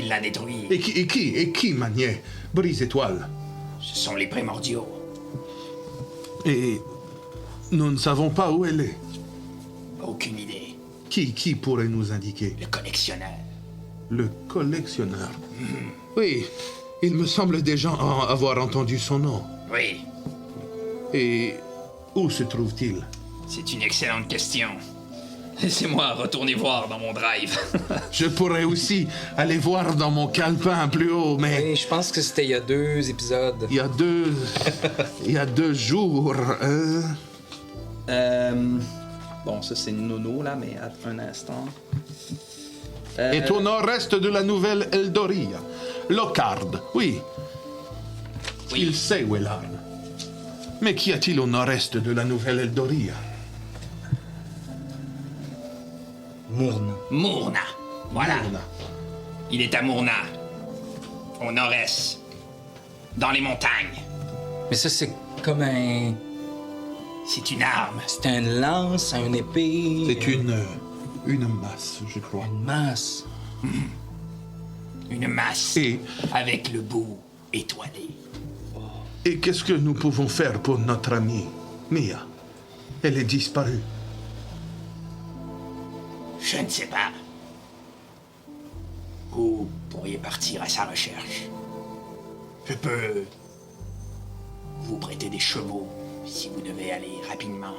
l'a détruit. Et qui maniait Brise-Étoile? Ce sont les primordiaux. Et nous ne savons pas où elle est. Aucune idée. Qui pourrait nous indiquer? Le collectionneur. Le collectionneur. Oui, il me semble déjà avoir entendu son nom. Oui, Et où se trouve-t-il? c'est une excellente question. Laissez-moi retourner voir dans mon drive. Je pourrais aussi aller voir dans mon calepin plus haut, mais Oui, je pense que c'était il y a 2 épisodes. il y a 2 jours. Bon, ça c'est Nono là, mais un instant. Est au nord-est de la nouvelle Eldoria. Locard, oui. Il sait où est l'arme. Mais qu'y a-t-il au nord-est de la nouvelle Eldoria? Mourne. Mourna. Voilà. Mourna. Il est à Mourna. Au nord-est. Dans les montagnes. Mais ça, c'est comme un... C'est une arme. C'est un lance, un épée... C'est une Une masse, je crois. Une masse. Une masse Et, avec le bout étoilé. et qu'est-ce que nous pouvons faire pour notre amie, Mia? Elle est disparue. Je ne sais pas. Vous pourriez partir à sa recherche. Je peux vous prêter des chevaux si vous devez aller rapidement.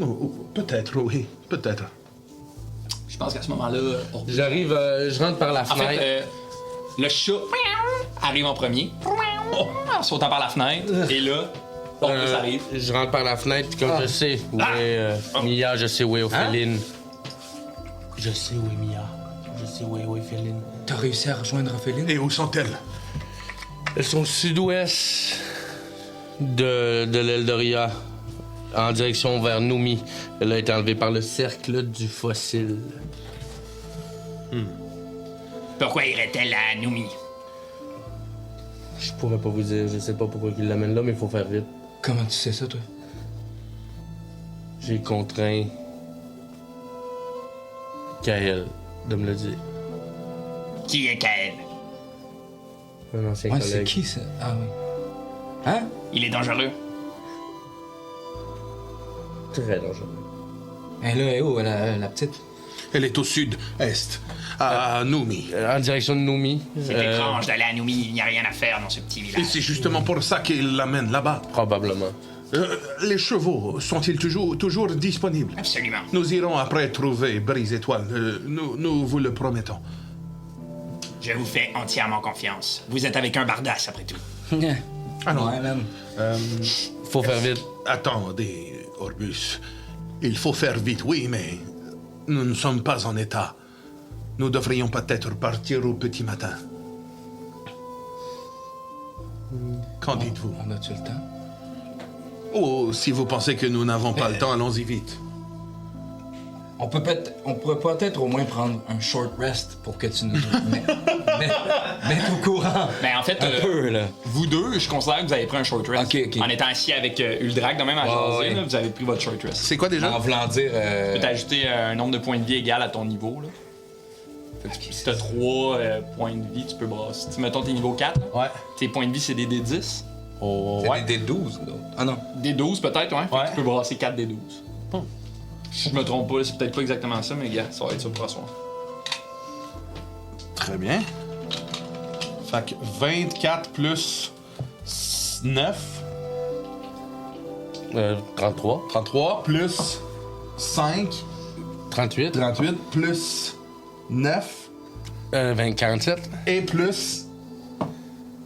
Oh, peut-être, oui, peut-être. Je pense qu'à ce moment-là, J'arrive, je rentre par la en fenêtre. fait, le chat arrive en premier, en sautant par la fenêtre, et là, Orbus arrive. Je rentre par la fenêtre, puis comme je sais où est Mia, je sais où est Ophéline. Je sais où est Mia. Je sais où est Ophéline. T'as réussi à rejoindre Ophéline? Et où sont-elles? Elles sont au sud-ouest de l'Eldoria, en direction vers Noumi. Elle a été enlevée par le cercle du fossile. Pourquoi irait-elle à Noumi? Je pourrais pas vous dire, je sais pas pourquoi il l'amène là, mais il faut faire vite. Comment tu sais ça, toi? J'ai contraint Kael de me le dire. Qui est Kael? Un ancien Ouais, c'est collègue. qui, ça? Ah oui. Hein? Il est dangereux. Très dangereux. Elle est où, la petite? Elle est au sud-est, à Noumi. En direction de Noumi. C'est étrange d'aller à Noumi, il n'y a rien à faire dans ce petit Et village. c'est justement pour ça qu'il l'amène là-bas. Probablement. Les chevaux sont-ils toujours disponibles? Absolument. Nous irons après trouver Brise Étoile. Nous vous le promettons. Je vous fais entièrement confiance. Vous êtes avec un bardasse, après tout. Allons. Ouais, man. Faut faire vite. Attendez, Orbus. Il faut faire vite, oui, mais nous ne sommes pas en état. Nous devrions peut-être partir au petit matin. Qu'en dites-vous? On a-tu le temps? Oh, si vous pensez que nous n'avons pas le temps, allons-y vite. On pourrait peut-être au moins prendre un short rest pour que tu nous mettes au courant. Ben, en fait, Un peu, là. vous deux, je considère que vous avez pris un short rest. Ok. En étant assis avec Uldrac, de même à jaser, ouais. là, vous avez pris votre short rest. C'est quoi déjà? En voulant dire... Tu peux t'ajouter un nombre de points de vie égal à ton niveau. Là. Fait que si t'as 3 points de vie, tu peux brasser. Si mettons t'es niveau 4, là, Ouais. tes points de vie c'est des D10. Oh, c'est des 12, d'autres. Ah non. Des 12 peut-être, ouais. Fait que Ouais. tu peux brasser 4 des 12. Si je me trompe pas, c'est peut-être pas exactement ça, mais gars, ça va être ça pour ce soir. Très bien. Fait que 24 plus 9, 33. 33, plus 5, 38. 38, plus 9, 47. et plus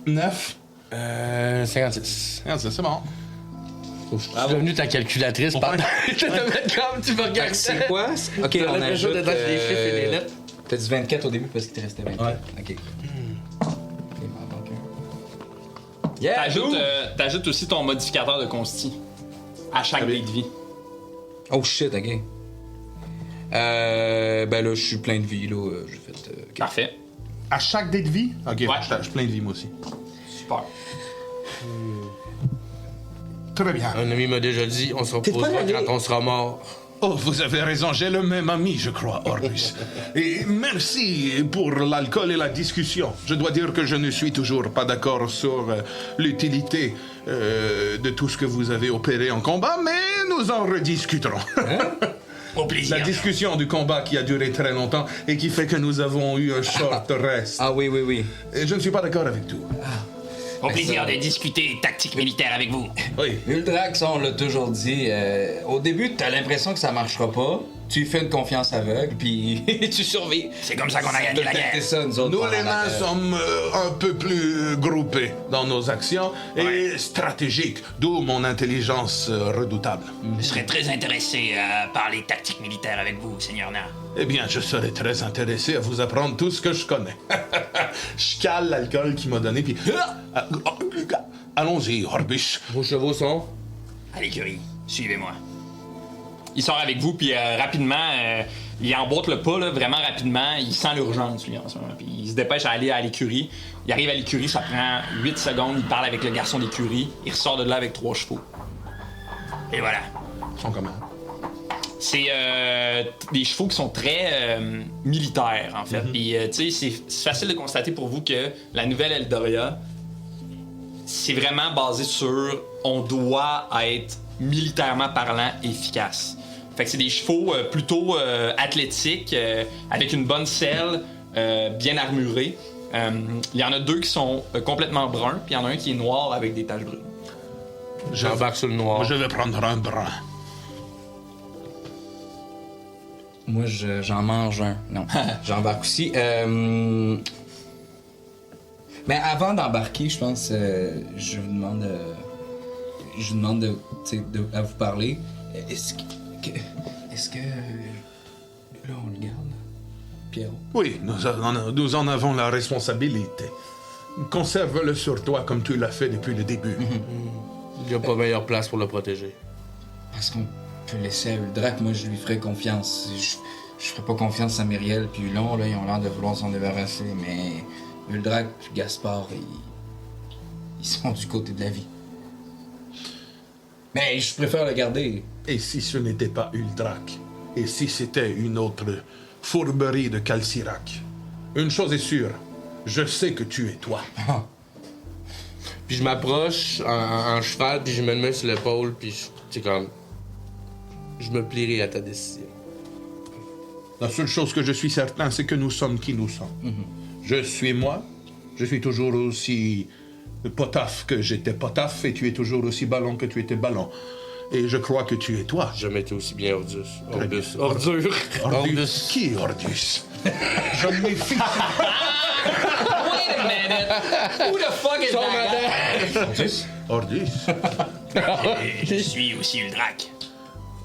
9. 56. Regarde ça, c'est bon. Je suis devenu ta calculatrice pendant que je te mets comme tu me regardes. C'est quoi? Ok, J'ai on l'impression ajoute... d'être dans les chiffres et les lettres. T'as dit 24 au début parce qu'il te restait 24. Ouais. Ok. Ok, il m'en manque un. Yeah! T'ajoutes aussi ton modificateur de consti à chaque dé de vie. Oh shit, ok. Ben là, je suis plein de vie, là. J'ai fait... ok. Parfait. À chaque dé de vie? Ok, Ouais. je suis plein de vie, moi aussi. Super. Très bien. Un ami m'a déjà dit, on se reposera pas allé? quand on sera mort. Oh, vous avez raison, j'ai le même ami, je crois, Orbus. Et merci pour l'alcool et la discussion. Je dois dire que je ne suis toujours pas d'accord sur l'utilité de tout ce que vous avez opéré en combat, mais nous en rediscuterons. Au plaisir. La discussion du combat qui a duré très longtemps et qui fait que nous avons eu un short rest. Ah oui, oui, oui. Et je ne suis pas d'accord avec tout. Au plaisir de discuter tactique militaire avec vous. Oui. Uldrax, on l'a toujours dit, au début, t'as l'impression que ça marchera pas. Tu lui fais une confiance aveugle, puis tu survis. C'est comme ça qu'on a gagné la C'est guerre. ça, nous autres. Nous, pendant les la- nains, sommes un peu plus groupés dans nos actions et stratégiques, d'où mon intelligence redoutable. Je serais très intéressé à parler tactique militaire avec vous, Seigneur Na. Eh bien, je serais très intéressé à vous apprendre tout ce que je connais. Je cale l'alcool qu'il m'a donné, puis... Allons-y, Orbus. Vos chevaux sont? À l'écurie, suivez-moi. Il sort avec vous, puis rapidement, il emboîte le pas, là, vraiment rapidement. Il sent l'urgence, lui, en ce moment. Puis il se dépêche à aller à l'écurie. Il arrive à l'écurie, ça prend 8 secondes. Il parle avec le garçon d'écurie. Il ressort de là avec 3 chevaux. Et voilà. Ils sont comment? C'est des chevaux qui sont très militaires, en fait. Puis, tu sais, c'est facile de constater pour vous que la nouvelle Eldoria, c'est vraiment basé sur on doit être militairement parlant efficace. Fait que c'est des chevaux plutôt athlétiques, avec une bonne selle, bien armurés. Il y en a 2 qui sont complètement bruns, puis il y en a un qui est noir avec des taches brunes. J'embarque sur le noir. Je vais prendre un brun. Moi, j'en mange un. Non, j'embarque aussi. Mais avant d'embarquer, je pense, je vous demande à vous parler. Est-ce que là, on le garde, Pierrot? Oui, nous en avons la responsabilité. Conserve-le sur toi comme tu l'as fait depuis le début. Il n'y a pas meilleure place pour le protéger. Parce qu'on peut laisser à Uldrac, moi, je lui ferai confiance. Je ferai pas confiance à Myriel puis Hulon, là, ils ont l'air de vouloir s'en débarrasser, mais Uldrac puis Gaspard, ils sont du côté de la vie. Mais je préfère le garder. Et si ce n'était pas Uldrac? Et si c'était une autre fourberie de Calcirac? Une chose est sûre, je sais que tu es toi. Puis je m'approche en cheval, puis je me mets sur l'épaule, puis c'est comme... Je me plierai à ta décision. La seule chose que je suis certain, c'est que nous sommes qui nous sommes. Je suis moi, je suis toujours aussi potaf que j'étais potaf, et tu es toujours aussi ballon que tu étais ballon. Et je crois que tu es toi. Je m'étais aussi bien Ordus. Très bien. Ordure. Ordus. Qui est Ordus? Je me méfie. Wait a minute! Who the fuck is that guy? Ordus? Je suis aussi Uldrac.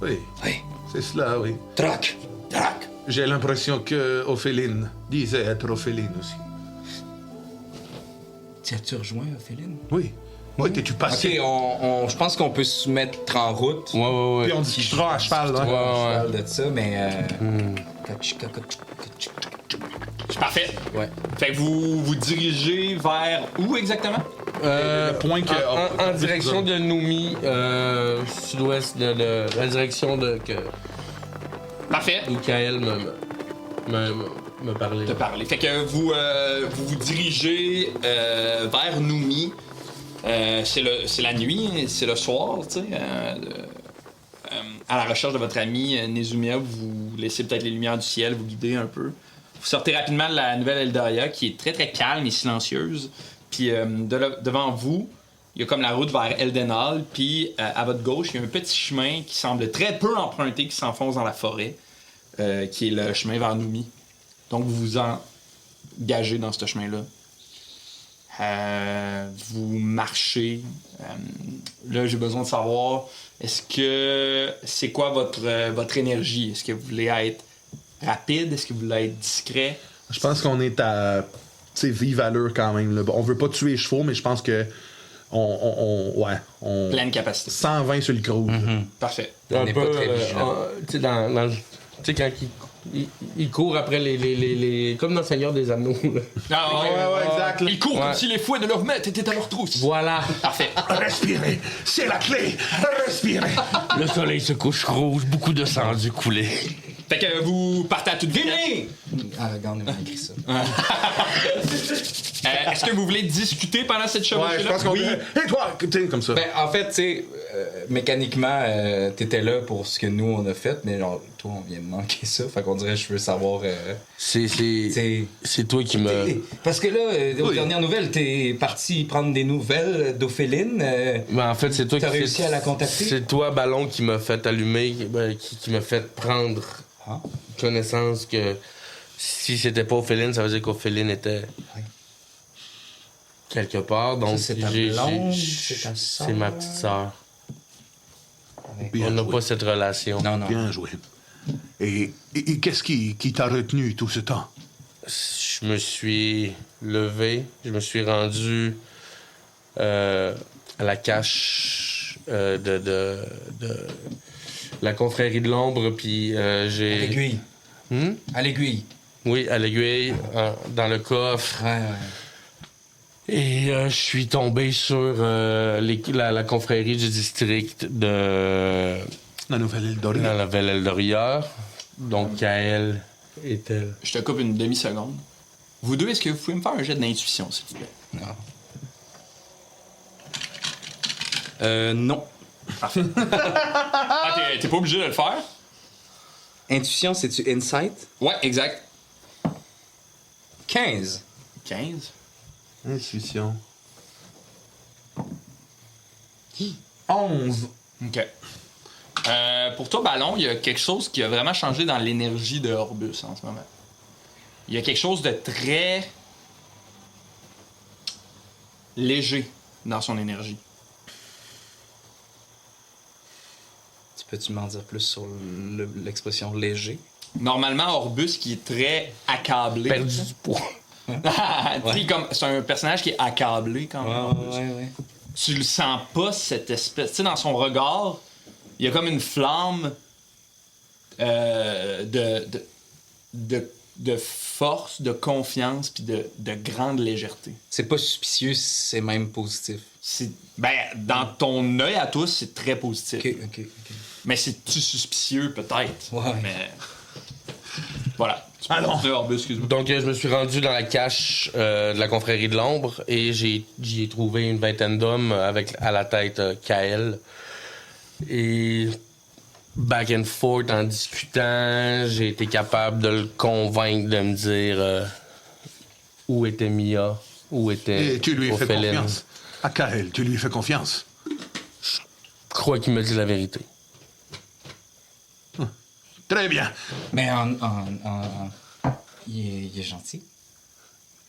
Oui, Oui. c'est cela, oui. Drac! Drac. J'ai l'impression que Ophéline disait être Ophéline aussi. T'as-tu rejoint Ophéline? Oui. Oui, t'es-tu Ok, passé? je pense qu'on peut se mettre en route. Ouais. Puis on discutera à cheval, là. Ouais. Je parle de ça, mais... Parfait. Ouais. Fait que vous vous dirigez vers où exactement? Le point que... En direction de Noumi, sud-ouest de la direction que Parfait. Michael me parlait. De parler. Fait que vous vous dirigez vers Noumi. C'est la nuit, c'est le soir, tu sais. À la recherche de votre ami Nezumia, vous laissez peut-être les lumières du ciel vous guider un peu. Vous sortez rapidement de la nouvelle Eldoria qui est très très calme et silencieuse. Puis devant vous, il y a comme la route vers Eldenhall. Puis à votre gauche, il y a un petit chemin qui semble très peu emprunté qui s'enfonce dans la forêt, qui est le chemin vers Noumi. Donc vous vous engagez dans ce chemin-là. Vous marchez. Là, j'ai besoin de savoir, c'est quoi votre énergie? Est-ce que vous voulez être rapide? Est-ce que vous voulez être discret? Je pense qu'on est à, tu sais, vive allure quand même. Là. On veut pas tuer les chevaux, mais je pense que on Pleine capacité. 120 sur le cruise. Parfait. Un n'est peu, pas très vigilant. tu sais, tu sais, quand il court après les comme dans le Seigneur des Anneaux. Là. Ah, ouais, exact. Ils courent comme Ouais. si les fouets de leur maître étaient à leur trousse. Voilà. Parfait. Respirez, c'est la clé. Respirez. Le soleil se couche rouge, beaucoup de sang a dû couler. Fait que vous partez à toute vitesse. Aragorn m'a écrit ça. Est-ce que vous voulez discuter pendant cette chevauchée-là? Ouais, je pense qu'on Et toi, tu sais, comme ça. Ben, en fait, tu sais, mécaniquement, t'étais là pour ce que nous, on a fait, mais genre, toi, on vient de manquer ça. Fait qu'on dirait, je veux savoir... C'est toi qui me... Parce que là, aux Oui. dernières nouvelles, t'es parti prendre des nouvelles d'Ophéline. Ben, en fait, c'est toi T'as qui réussi à la contacter? C'est toi, Ballon, qui m'a fait allumer, qui m'a fait prendre connaissance que si c'était pas Ophéline, ça veut dire qu'Ophéline était quelque part. Donc, Ça, c'est ta blonde, c'est ta sœur? c'est ma petite sœur. Bien On n'a joué. pas cette relation. Non, non. Bien joué. Et qu'est-ce qui t'a retenu tout ce temps? Je me suis levé, je me suis rendu à la cache de la confrérie de l'ombre, puis j'ai... À l'aiguille. À l'aiguille. Oui, à l'aiguille, dans le coffre. Ouais. Et je suis tombé sur la confrérie du district de La nouvelle Eldoria. Dans la Nouvelle Eldoria. Donc, Kael est-elle? Je te coupe une demi-seconde. Vous deux, est-ce que vous pouvez me faire un jet d'intuition, s'il vous plaît? Non. Ah, t'es pas obligé de le faire? Intuition, c'est-tu insight? Ouais, exact. 15. 15. Intuition. 11. OK. Pour toi, Ballon, il y a quelque chose qui a vraiment changé dans l'énergie de Orbus en ce moment. Il y a quelque chose de très léger dans son énergie. Peux-tu m'en dire plus sur l'expression léger? Normalement, Orbus qui est très accablé. Perdu du poids. Ouais. Comme, c'est un personnage qui est accablé quand même. Orbus. Ouais. Tu le sens pas, cette espèce... Tu sais, dans son regard, il y a comme une flamme de force, de confiance, puis de grande légèreté. C'est pas suspicieux, c'est même positif. Ben, dans ton œil à tous, c'est très positif. OK. Mais c'est-tu suspicieux, peut-être? Ouais. Mais... Voilà. Allons. Orbus, excuse-moi. Donc, je me suis rendu dans la cache de la confrérie de l'ombre et j'y ai trouvé une vingtaine d'hommes avec à la tête Kael. Et back and forth en discutant, j'ai été capable de le convaincre de me dire où était Mia, où était Et tu lui fais Ophéline. confiance. À Kael, tu lui fais confiance. Je crois qu'il me dit la vérité. Très bien. Mais il est gentil.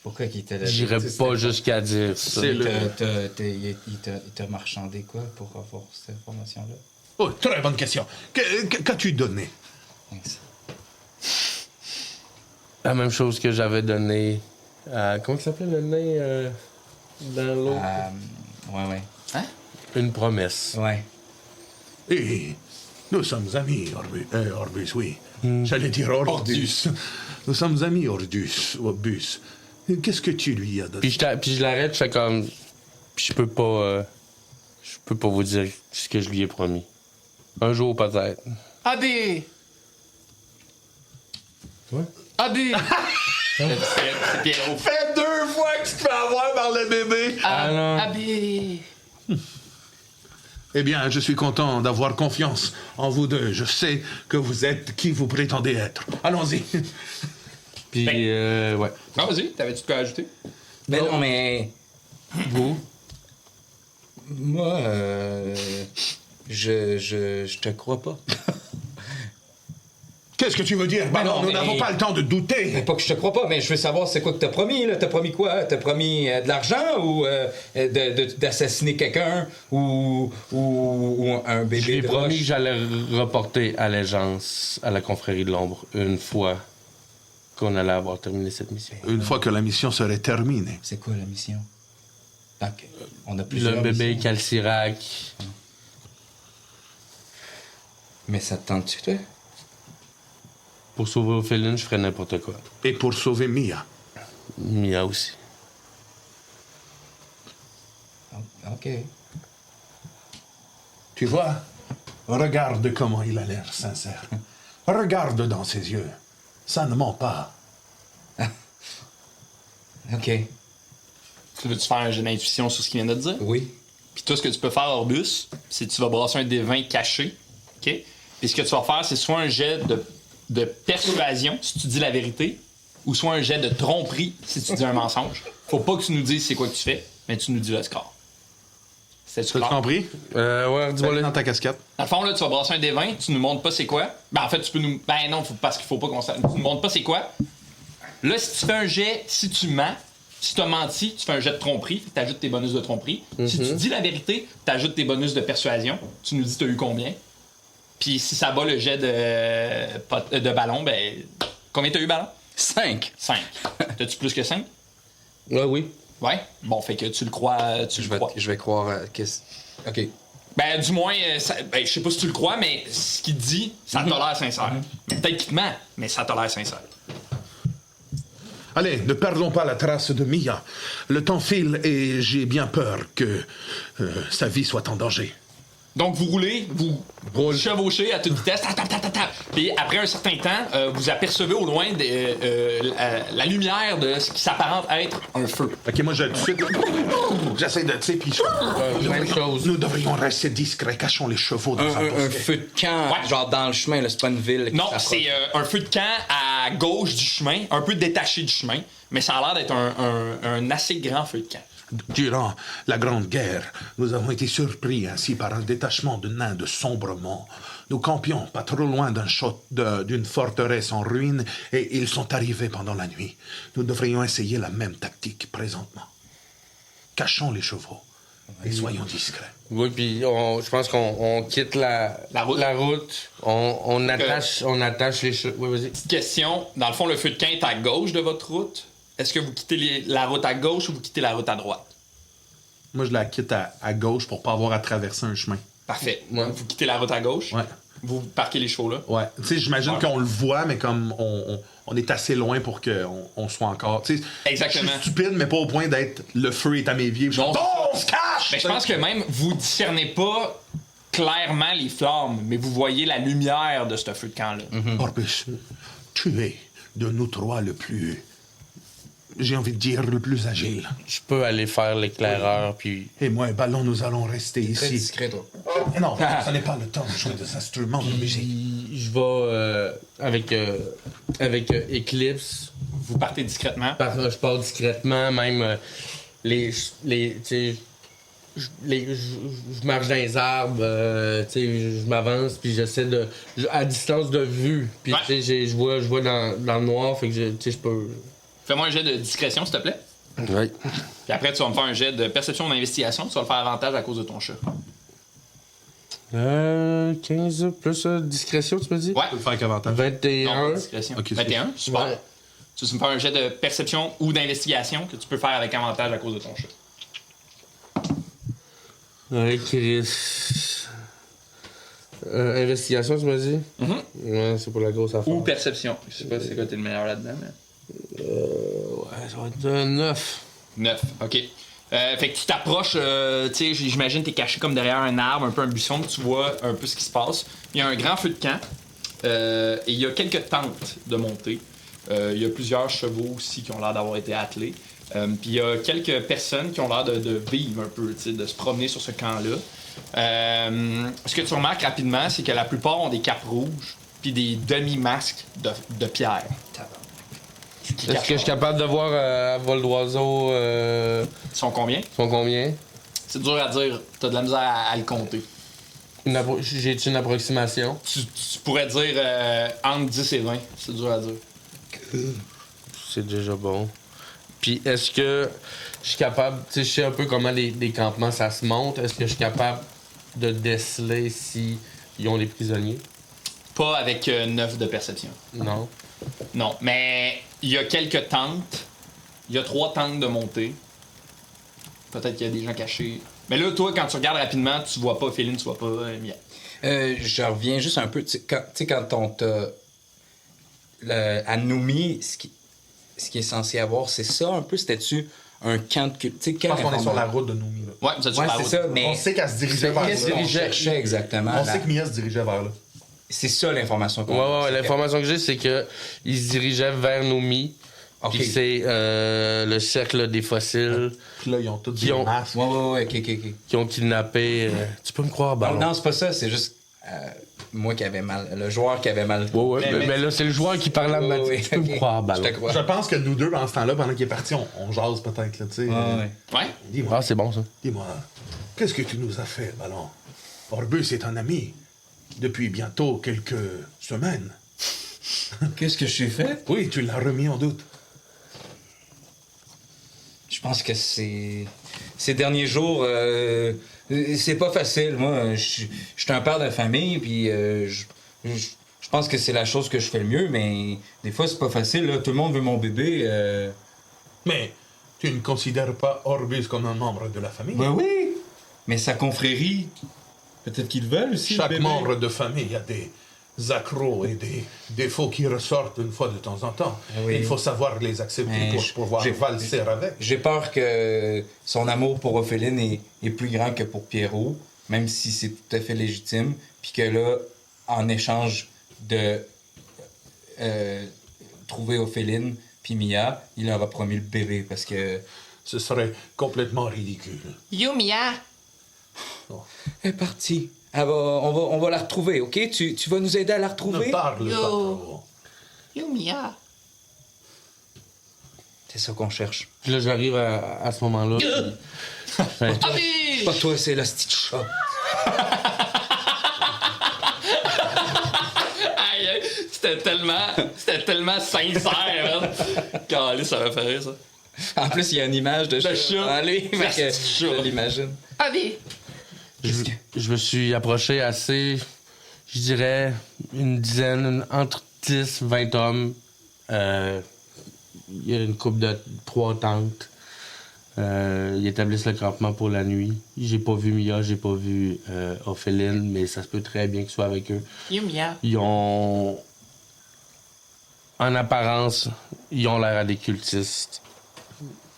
Pourquoi qu'il t'a... J'irais pas jusqu'à dire ça. C'est Il t'a marchandé quoi pour avoir cette information-là? Oh, très bonne question. Qu'as-tu donné? Thanks. La même chose que j'avais donné à... Comment il s'appelait le nain dans l'autre? Ouais. Une promesse. Ouais. Et nous sommes amis, Orbus, oui. J'allais dire Ordus. Nous sommes amis, Orbus. Qu'est-ce que tu lui as donné? Puis je l'arrête, je fais comme... Puis je peux pas vous dire ce que je lui ai promis. Un jour, peut-être. Abé! Ouais. Abé! C'est Pierrot. Fait 2 fois que tu te fais avoir par le bébé. non. Abé! Eh bien, je suis content d'avoir confiance en vous deux. Je sais que vous êtes qui vous prétendez être. Allons-y. Puis, ouais. Non, vas-y, t'avais-tu de quoi ajouter? Ben non, mais... Vous? Moi, je te crois pas. Qu'est-ce que tu veux dire? Ben Ballon, non, nous mais- n'avons pas le temps de douter. Mais pas que je te crois pas, mais je veux savoir c'est quoi que t'as promis, là. T'as promis quoi? T'as promis de l'argent ou d'assassiner quelqu'un ou un bébé Je lui ai de promis roche? que j'allais reporter allégeance à la confrérie de l'ombre une fois qu'on allait avoir terminé cette mission. Une fois que la mission serait terminée. C'est quoi la mission? Donc, on a plusieurs Le bébé missions. Calcirac. Mais ça te tente-tu, toi? Pour sauver Ophéline, je ferais n'importe quoi. Et pour sauver Mia. Mia aussi. OK. Tu vois? Regarde comment il a l'air sincère. Regarde dans ses yeux. Ça ne ment pas. OK. Tu veux-tu faire un jeu d'intuition sur ce qu'il vient de te dire? Oui. Puis toi, ce que tu peux faire, Orbus, c'est que tu vas brasser un des 20 caché. OK? Puis ce que tu vas faire, c'est soit un jet de persuasion, si tu dis la vérité, ou soit un jet de tromperie, si tu dis un mensonge. Faut pas que tu nous dises c'est quoi que tu fais, mais tu nous dis le score. C'est-tu T'as clair? compris? Ouais, dis-moi Dans là. ta casquette. Dans le fond, là, tu vas brasser un des 20, tu nous montres pas c'est quoi. Ben, en fait, tu peux nous. Ben, non, parce qu'il faut pas qu'on tu nous montres pas c'est quoi. Là, si tu fais un jet, si tu mens, si tu as menti, tu fais un jet de tromperie, tu ajoutes tes bonus de tromperie. Si tu dis la vérité, tu ajoutes tes bonus de persuasion. Tu nous dis tu as eu combien. Puis si ça bat le jet de ballon, ben. Combien t'as eu, ballon? 5. 5. T'as-tu plus que 5? Ouais, oui. Ouais. Bon, fait que tu le crois. Je vais croire... OK. Ben, du moins, ben, je sais pas si tu le crois, mais ce qu'il dit, ça t'a l'air sincère. Peut-être qu'il te ment, mais ça t'a l'air sincère. Allez, ne perdons pas la trace de Mia. Le temps file et j'ai bien peur que sa vie soit en danger. Donc, vous roulez, vous chevauchez à toute vitesse, tap, tap, tap, tap, tap. Puis après un certain temps, vous apercevez au loin la lumière de ce qui s'apparente être un feu. Ok, moi, tout de suite, j'essaie de, tu sais, puis Même chose. nous devrions rester discrets, cachons les chevaux dans un Un bosquet. feu de camp, Ouais. genre dans le chemin, là, c'est pas une ville. qui Non, s'approche. c'est un feu de camp à gauche du chemin, un peu détaché du chemin, mais ça a l'air d'être un assez grand feu de camp. Durant la Grande Guerre, nous avons été surpris ainsi par un détachement de nains de Sombrement. Nous campions pas trop loin d'une forteresse en ruine et ils sont arrivés pendant la nuit. Nous devrions essayer la même tactique présentement. Cachons les chevaux et soyons discrets. Oui, puis je pense qu'on quitte la route. On attache les chevaux. Oui, vas-y. Petite question, dans le fond, le feu de camp est à gauche de votre route. Est-ce que vous quittez la route à gauche ou vous quittez la route à droite? Moi, je la quitte à gauche pour pas avoir à traverser un chemin. Parfait. Ouais. Vous quittez la route à gauche. Ouais. Vous parquez les chevaux là. Ouais. Tu sais, j'imagine Ouais. qu'on le voit, mais comme on est assez loin pour qu'on soit encore. Tu sais, Exactement. Je suis stupide, mais pas au point d'être le feu est à mes pieds. Non, On se cache! Mais je pense que même vous discernez pas clairement les flammes, mais vous voyez la lumière de ce feu de camp-là. Orbus, tu es de nous trois le plus. J'ai envie de dire le plus agile. Je peux aller faire l'éclaireur, puis... Et moi et Ballon, nous allons rester Très ici. discret, toi. Et non, ce n'est pas le temps de jouer des instruments de musique. Je vais avec Eclipse. Vous partez discrètement. Je pars discrètement, même tu sais, je marche dans les arbres, tu sais, je m'avance, puis j'essaie à distance de vue, puis Ouais. tu sais, je vois dans le noir, fait que tu sais, je peux... Fais-moi un jet de discrétion, s'il te plaît. Oui. Puis après, tu vas me faire un jet de perception d'investigation. Tu vas le faire avantage à cause de ton chat. 15 plus discrétion, tu me dis? Ouais. Tu peux le faire qu'avantage. 21. Non, discrétion. Ok, 21, super. Ouais. Tu vas me faire un jet de perception ou d'investigation que tu peux faire avec avantage à cause de ton chat. Ouais, Chris. Investigation, tu m'as dit? Ouais, c'est pour la grosse affaire. Ou perception. Je sais pas c'est quoi t'es le meilleur là-dedans, mais... Ouais, ça va être 9. 9, ok. Fait que tu t'approches, tu sais, j'imagine t'es caché comme derrière un arbre, un peu un buisson, tu vois un peu ce qui se passe. Il y a un grand feu de camp, et il y a quelques tentes de montée. Il y a plusieurs chevaux aussi qui ont l'air d'avoir été attelés. Puis il y a quelques personnes qui ont l'air de vivre un peu, tu sais, de se promener sur ce camp-là. Ce que tu remarques rapidement, c'est que la plupart ont des capes rouges, puis des demi-masques de pierre. Est-ce que je suis capable de voir à vol d'oiseau Ils sont combien? sont combien? C'est dur à dire, t'as de la misère à le compter. J'ai-tu une approximation? Tu pourrais dire entre 10 et 20, c'est dur à dire. C'est déjà bon. Puis est-ce que je suis capable, tu sais, je sais un peu comment les campements ça se monte, est-ce que je suis capable de déceler si ils ont les prisonniers? Pas avec 9 de perception. Non. Non, mais il y a quelques tentes. Il y a 3 tentes de montée. Peut-être qu'il y a des gens cachés. Mais là, toi, quand tu regardes rapidement, tu vois pas Féline, tu vois pas Mia. Je reviens juste un peu. Tu sais, quand on t'a. À Noumi, ce qui est censé avoir, c'est ça un peu? C'était-tu un camp de culte? Je pense qu'on est sur la route de Noumi. Là. Ouais, vous êtes sur Ouais, la c'est route. ça, mais. On sait qu'elle se dirigeait vers Qu'est-ce là. qu'on cherchait exactement? On sait que Mia se dirigeait vers là. C'est ça l'information qu'on a. Ouais, l'information que j'ai, c'est que ils se dirigeaient vers Nomi. Ok. Puis c'est le cercle des fossiles Puis là, ils ont tous Qui des ont- masques. Ouais, ok. qui ont kidnappé. Tu peux me croire, Ballon? Non, c'est pas ça, c'est juste moi qui avais mal. Le joueur qui avait mal. Ouais, mais là, c'est le joueur qui parle à ma Ouais, Tu peux me ok. croire, Ballon? Je te crois. Je pense que nous deux, pendant ce temps-là, pendant qu'il est parti, on jase peut-être, là, tu sais. Ouais. Ouais? Dis-moi, Ah, c'est bon, ça. dis-moi, qu'est-ce que tu nous as fait, Ballon? Orbus est un ami. Depuis bientôt quelques semaines. Qu'est-ce que j'ai fait? Oui, tu l'as remis en doute. Je pense que ces derniers jours, c'est pas facile. Moi, je suis un père de famille, puis je pense que c'est la chose que je fais le mieux, mais des fois, c'est pas facile. Là. Tout le monde veut mon bébé. Mais tu ne considères pas Orbus comme un membre de la famille? Ben oui! Mais sa confrérie, peut-être qu'ils le veulent aussi. le Chaque bébé. membre de famille a des accros et des défauts qui ressortent une fois de temps en temps. Oui. Il faut savoir les accepter Mais pour je- pouvoir j'ai- valser avec. J'ai peur que son amour pour Ophéline est plus grand que pour Pierrot, même si c'est tout à fait légitime, puis que là, en échange de trouver Ophéline puis Mia, il leur a promis le bébé, parce que... Ce serait complètement ridicule. Yo, Mia! Elle est partie. On va la retrouver, OK? Tu vas nous aider à la retrouver? Ne parle pas trop. Yo, Mia! C'est ça qu'on cherche. Puis là, j'arrive à ce moment-là. Abby! Pas toi, c'est le petit chat. Aïe, aïe, c'était tellement sincère, man. Calé, ça m'a fait rire, ça. En plus, il y a une image de chat. En lui, fait que je l'imagine. Allez! Je me suis approché assez, je dirais, une dizaine, entre 10, 20 hommes. Il y a une couple de 3 tentes. Ils établissent le campement pour la nuit. J'ai pas vu Mia, j'ai pas vu Ophéline, mais ça se peut très bien que ce soit avec eux. Yo, Mia! Ils ont... En apparence, ils ont l'air à des cultistes.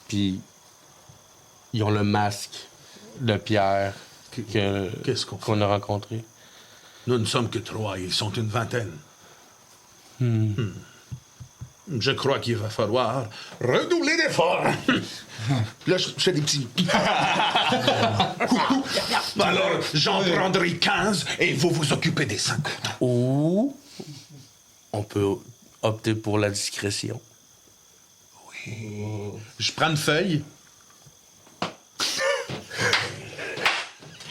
Puis, ils ont le masque de pierre Qu'est-ce qu'on fait? qu'on a rencontré. Nous ne sommes que 3, ils sont une vingtaine. Je crois qu'il va falloir redoubler d'efforts. Là, je fais des petits... Alors, j'en prendrai 15 et vous vous occupez des 50. Ou on peut opter pour la discrétion. Je prends une feuille.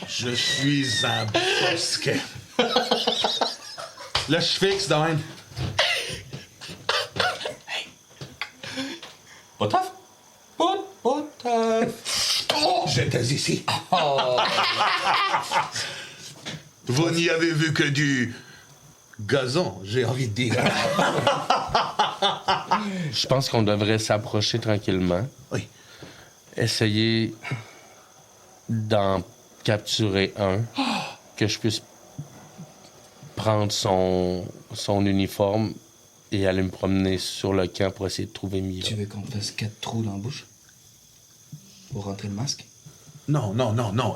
Je suis un bosquet. Là, je fixe dans même. Pas taf? Pas taf. Oh, j'étais ici. Vous n'y avez vu que du gazon, j'ai envie de dire. Je pense qu'on devrait s'approcher tranquillement. Oui. Essayer d'en capturer un. Que je puisse prendre son uniforme et aller me promener sur le camp pour essayer de trouver Mia. Tu veux qu'on fasse 4 trous dans la bouche? Pour rentrer le masque? Non.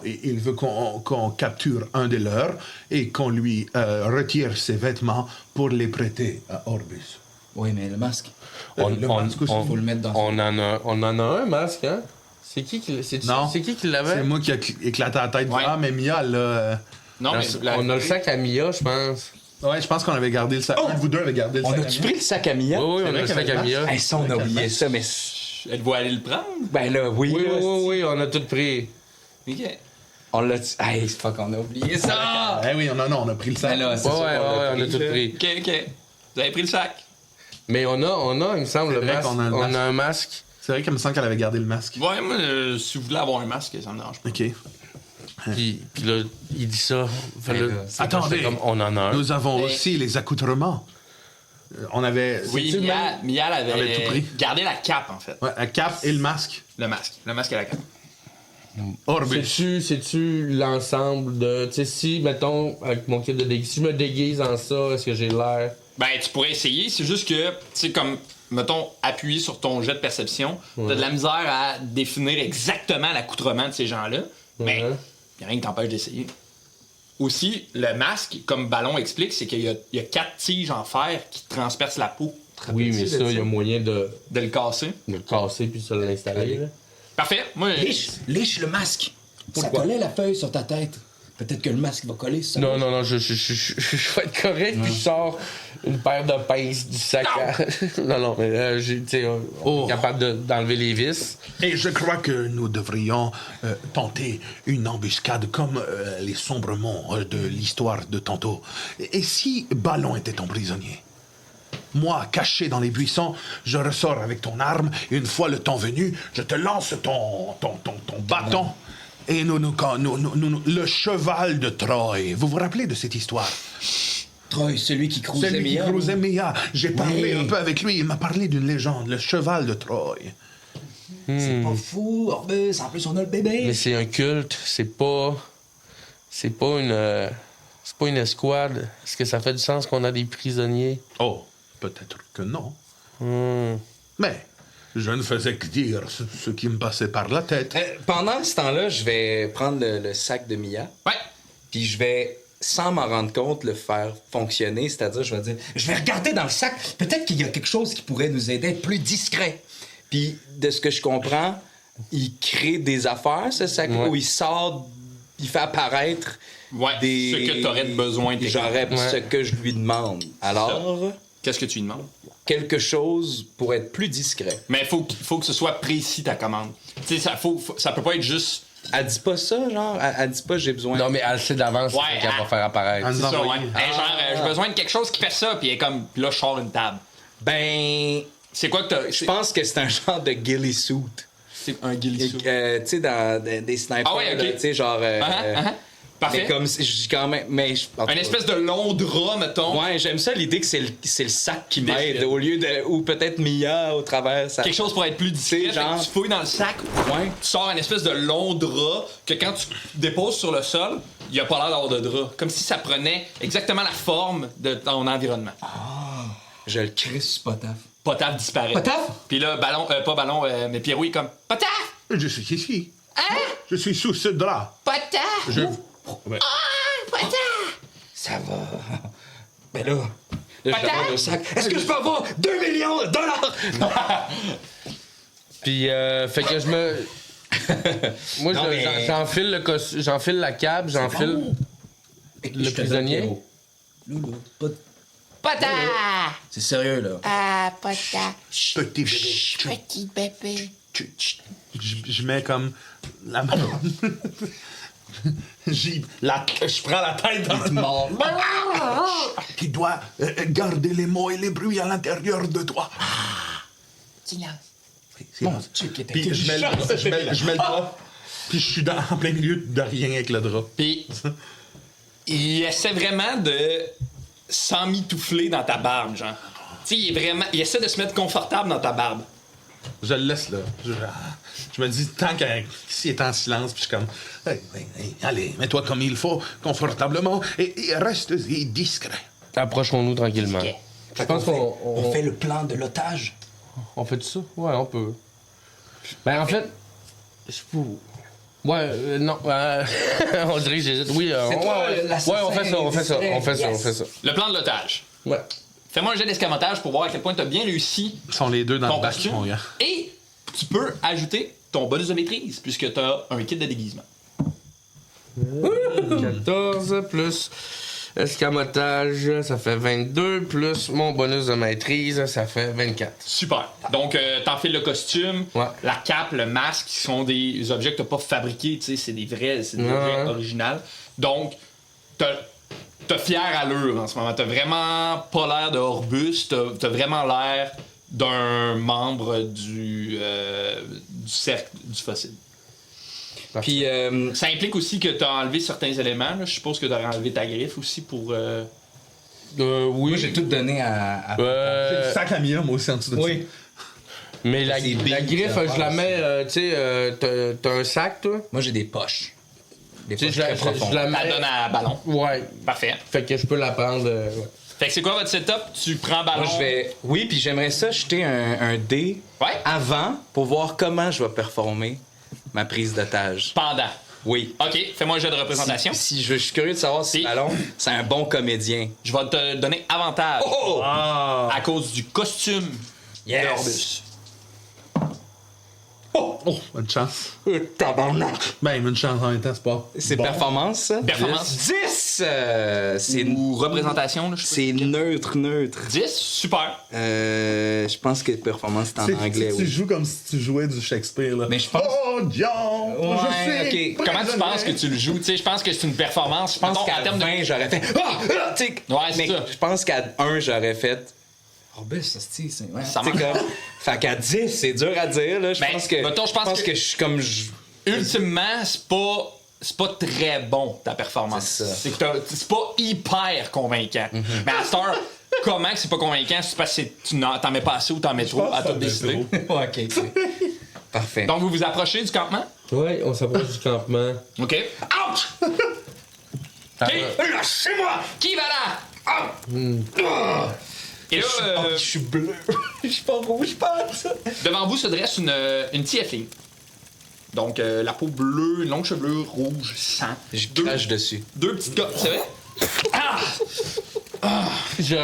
Il veut qu'on capture un des leurs et qu'on lui retire ses vêtements pour les prêter à Orbus. Oui, mais le masque. Le masque aussi. Faut le mettre dans on en a un masque, hein? C'est qui qui Non. C'est qui l'avait? C'est moi qui a éclaté la tête. Ouais. Ah, mais Mia, là... Non, mais On a le sac à Mia, je pense. Ouais, je pense qu'on avait gardé le sac. Un de vous deux avait gardé le On sac. a-tu pris le sac à Mia? Oui, on a vrai le qu'il y sac avait à le Mia. masque. Hey, ça, on a oublié ça, mais... êtes-vous allé le prendre? Ben là, oui. Oui, on a tout pris. OK. On l'a... Hey, c'est pas qu'on a oublié ça! Eh oui, on a pris le sac. Ben là, c'est Ouais, sûr qu'on l'a on a pris. tout pris. OK. Vous avez pris le sac? Mais on a, il me semble, C'est le vrai masque. qu'on a le On masque. a un masque. C'est vrai qu'il me semble qu'elle avait gardé le masque. Ouais, moi, si vous voulez avoir un masque, ça me dérange pas. OK. Puis là, il dit ça. Fait Mais là, là, c'est attendez. comme on en a un. Nous avons aussi les accoutrements. On avait... Oui, c'est-tu Mia avait tout avait pris. gardé la cape, en fait. Ouais, la cape et le masque. Le masque. Le masque et la cape. Orbus. C'est-tu l'ensemble de... Tu sais, si, mettons, avec mon kit de déguise, si je me déguise en ça, est-ce que j'ai l'air... Ben, tu pourrais essayer. C'est juste que, tu sais, comme, mettons, appuyer sur ton jet de perception, t'as de la misère à définir exactement l'accoutrement de ces gens-là. Mais Ouais. y a rien qui t'empêche d'essayer. Aussi, le masque, comme Ballon explique, c'est qu'il y a 4 tiges en fer qui transpercent la peau. Oui, mais ça, il y a moyen de De le casser. le casser puis de l'installer. là. Parfait. Moi, Liche le masque. Ça collait la feuille sur ta tête. Peut-être que le masque va coller sur ça. Non, je vais être correct, puis je sors une paire de pinces du sac à... non, mais tu sais, on est capable d'enlever les vis. Et je crois que nous devrions tenter une embuscade comme les sombres monts de l'histoire de tantôt. Et si Ballon était ton prisonnier? Moi, caché dans les buissons, je ressors avec ton arme, et une fois le temps venu, je te lance ton bâton. Et nous, le cheval de Troie. Vous vous rappelez de cette histoire? Troy, celui qui crousait Celui qui Mia. croisait Mia. J'ai parlé Oui. un peu avec lui. Il m'a parlé d'une légende, le cheval de Troie. C'est pas fou, Orbus. En plus, on a le bébé. Mais c'est un culte, c'est pas une escouade. Est-ce que ça fait du sens qu'on a des prisonniers? Oh, peut-être que non. Mais je ne faisais que dire ce qui me passait par la tête. Pendant ce temps-là, je vais prendre le sac de Mia. ouais. puis je vais, sans m'en rendre compte, le faire fonctionner. C'est-à-dire, je vais dire, je vais regarder dans le sac, peut-être qu'il y a quelque chose qui pourrait nous aider à être plus discret. Puis, de ce que je comprends, il crée des affaires, ce sac, où il sort, il fait apparaître des... ce que t'aurais besoin. J'aurais ce que je lui demande. Alors... Qu'est-ce que tu lui demandes? Quelque chose pour être plus discret. Mais il faut que ce soit précis, ta commande. Tu sais, ça peut pas être juste... Elle dit pas ça, genre? Elle dit pas j'ai besoin... Non, mais elle sait d'avance qu'elle va faire apparaître. C'est ça, ouais. Genre, j'ai besoin de quelque chose qui fait ça, puis elle est comme, là, je sors une table. Ben... C'est quoi que t'as... Je pense que c'est un genre de ghillie suit. C'est un ghillie suit. Tu sais, dans des snipers, ah ouais, ok. tu sais, genre... Parfait. Mais comme, je dis quand même... Mais une espèce de long drap, mettons. Ouais, j'aime ça, l'idée que c'est le sac qui m'aide, au lieu de... Ou peut-être Mia, au travers... Ça... Quelque chose pour être plus discret, genre... Tu fouilles dans le sac, tu sors une espèce de long drap que quand tu déposes sur le sol, il a pas l'air d'avoir de drap. Comme si ça prenait exactement la forme de ton environnement. Ah, je le crisse, Potaf. Potaf disparaît. Potaf? Puis là, pas ballon, mais Pierrot est comme, Potaf! Je suis ici. Hein? Je suis sous ce drap. Potaf! Ouais. Ah, Potaf! Ça va. Ben là je demande au sac. Est-ce que je peux avoir 2 millions de dollars? Puis, fait que je me... Moi, j'enfile le costume, j'enfile la cape, j'enfile le prisonnier. Loulou, Potaf! c'est sérieux, là. Ah, Potaf. Petit bébé. Petit bébé. Je mets comme la main. Je prends la tête dans le Tu dois garder les mots et les bruits à l'intérieur de toi. Silence. Silence. Puis je mets le drap. Puis je suis en plein milieu de rien avec le drap. Puis il essaie vraiment de s'emmitoufler dans ta barbe, genre. Tu sais, il essaie de se mettre confortable dans ta barbe. Je le laisse là. Je me dis, tant qu'il est en silence, puis je suis comme, hey, allez, mets-toi comme il faut, confortablement, et reste-y discret. Approchons-nous tranquillement. Okay. Je pense qu'on... On fait le plan de l'otage. On fait ça? Ouais, on peut. Ben, en fait... Ouais, non. On dirait que j'hésite. Oui, on fait ça. Le plan de l'otage. Ouais. Fais-moi un jet d'escamotage pour voir à quel point tu as bien réussi Ils sont les deux dans ton le bac, costume. mon gars. Et tu peux ajouter ton bonus de maîtrise, puisque tu as un kit de déguisement. 14 plus escamotage, ça fait 22, plus mon bonus de maîtrise, ça fait 24. Super. Donc, t'enfiles le costume, la cape, le masque, qui sont des objets que t'as pas fabriqués, tu sais, c'est des vrais objets originaux. Donc, t'as fière allure en ce moment. T'as vraiment pas l'air de Orbus, t'as vraiment l'air d'un membre du cercle du fossile. Puis, ça implique aussi que t'as enlevé certains éléments. Là. Je suppose que t'aurais enlevé ta griffe aussi pour... Oui. moi, j'ai tout donné à... J'ai le sac à Mia, moi aussi, en dessous de ça. Mais la griffe, je la mets, tu sais, t'as un sac, toi? Moi, j'ai des poches. Des poches Je la mets... Elle donne à Ballon. Ouais. Parfait. Fait que je peux la prendre... Fait que c'est quoi votre setup? Tu prends Ballon... Moi, je vais... Oui, puis j'aimerais ça jeter un dé avant pour voir comment je vais performer ma prise d'otage. Pendant. Oui. OK, fais-moi un jeu de représentation. Si je suis curieux de savoir si Ballon, c'est un bon comédien. Je vais te donner avantage. Oh! À cause du costume de Orbus. Oh, une chance. Tabarnak! Ben, une chance en même temps, c'est pas. C'est bon. performance, ça? Performance. 10! C'est... Ou représentation, là, je sais C'est neutre. 10, super. Je pense que performance, c'est en anglais, Tu joues comme si tu jouais du Shakespeare, là. Mais je pense... Oh, John! Ouais, je sais! ok. Comment tu penses que tu le joues? Tu sais, je pense que c'est une performance. Je pense qu'à 20, j'aurais fait... tu sais, Ouais, c'est mais ça. je pense qu'à 1, j'aurais fait... Orbus, ça se dit, c'est. Ouais. Ça Tu sais, marche. comme... Fait qu'à 10, c'est dur à dire, là. Je Ben, pense que... mettons, je pense que je suis comme... Ultimement, c'est pas très bon, ta performance. C'est ça. C'est que c'est pas hyper convaincant. Mais à cette heure, comment que c'est pas convaincant? C'est parce que tu t'en mets pas assez ou t'en mets trop, à toi de décider. Ouais, OK. Parfait. Donc, vous vous approchez du campement? Ouais, on s'approche du campement. OK. Ouch! OK, lâchez-moi! Qui va là? Et là, je suis bleu. Je suis pas rouge, pas ça. devant vous se dresse une tiefling. Donc, la peau bleue, une longue chevelure rouge, sang. Je crache dessus. Deux petites gars, c'est vrai? Je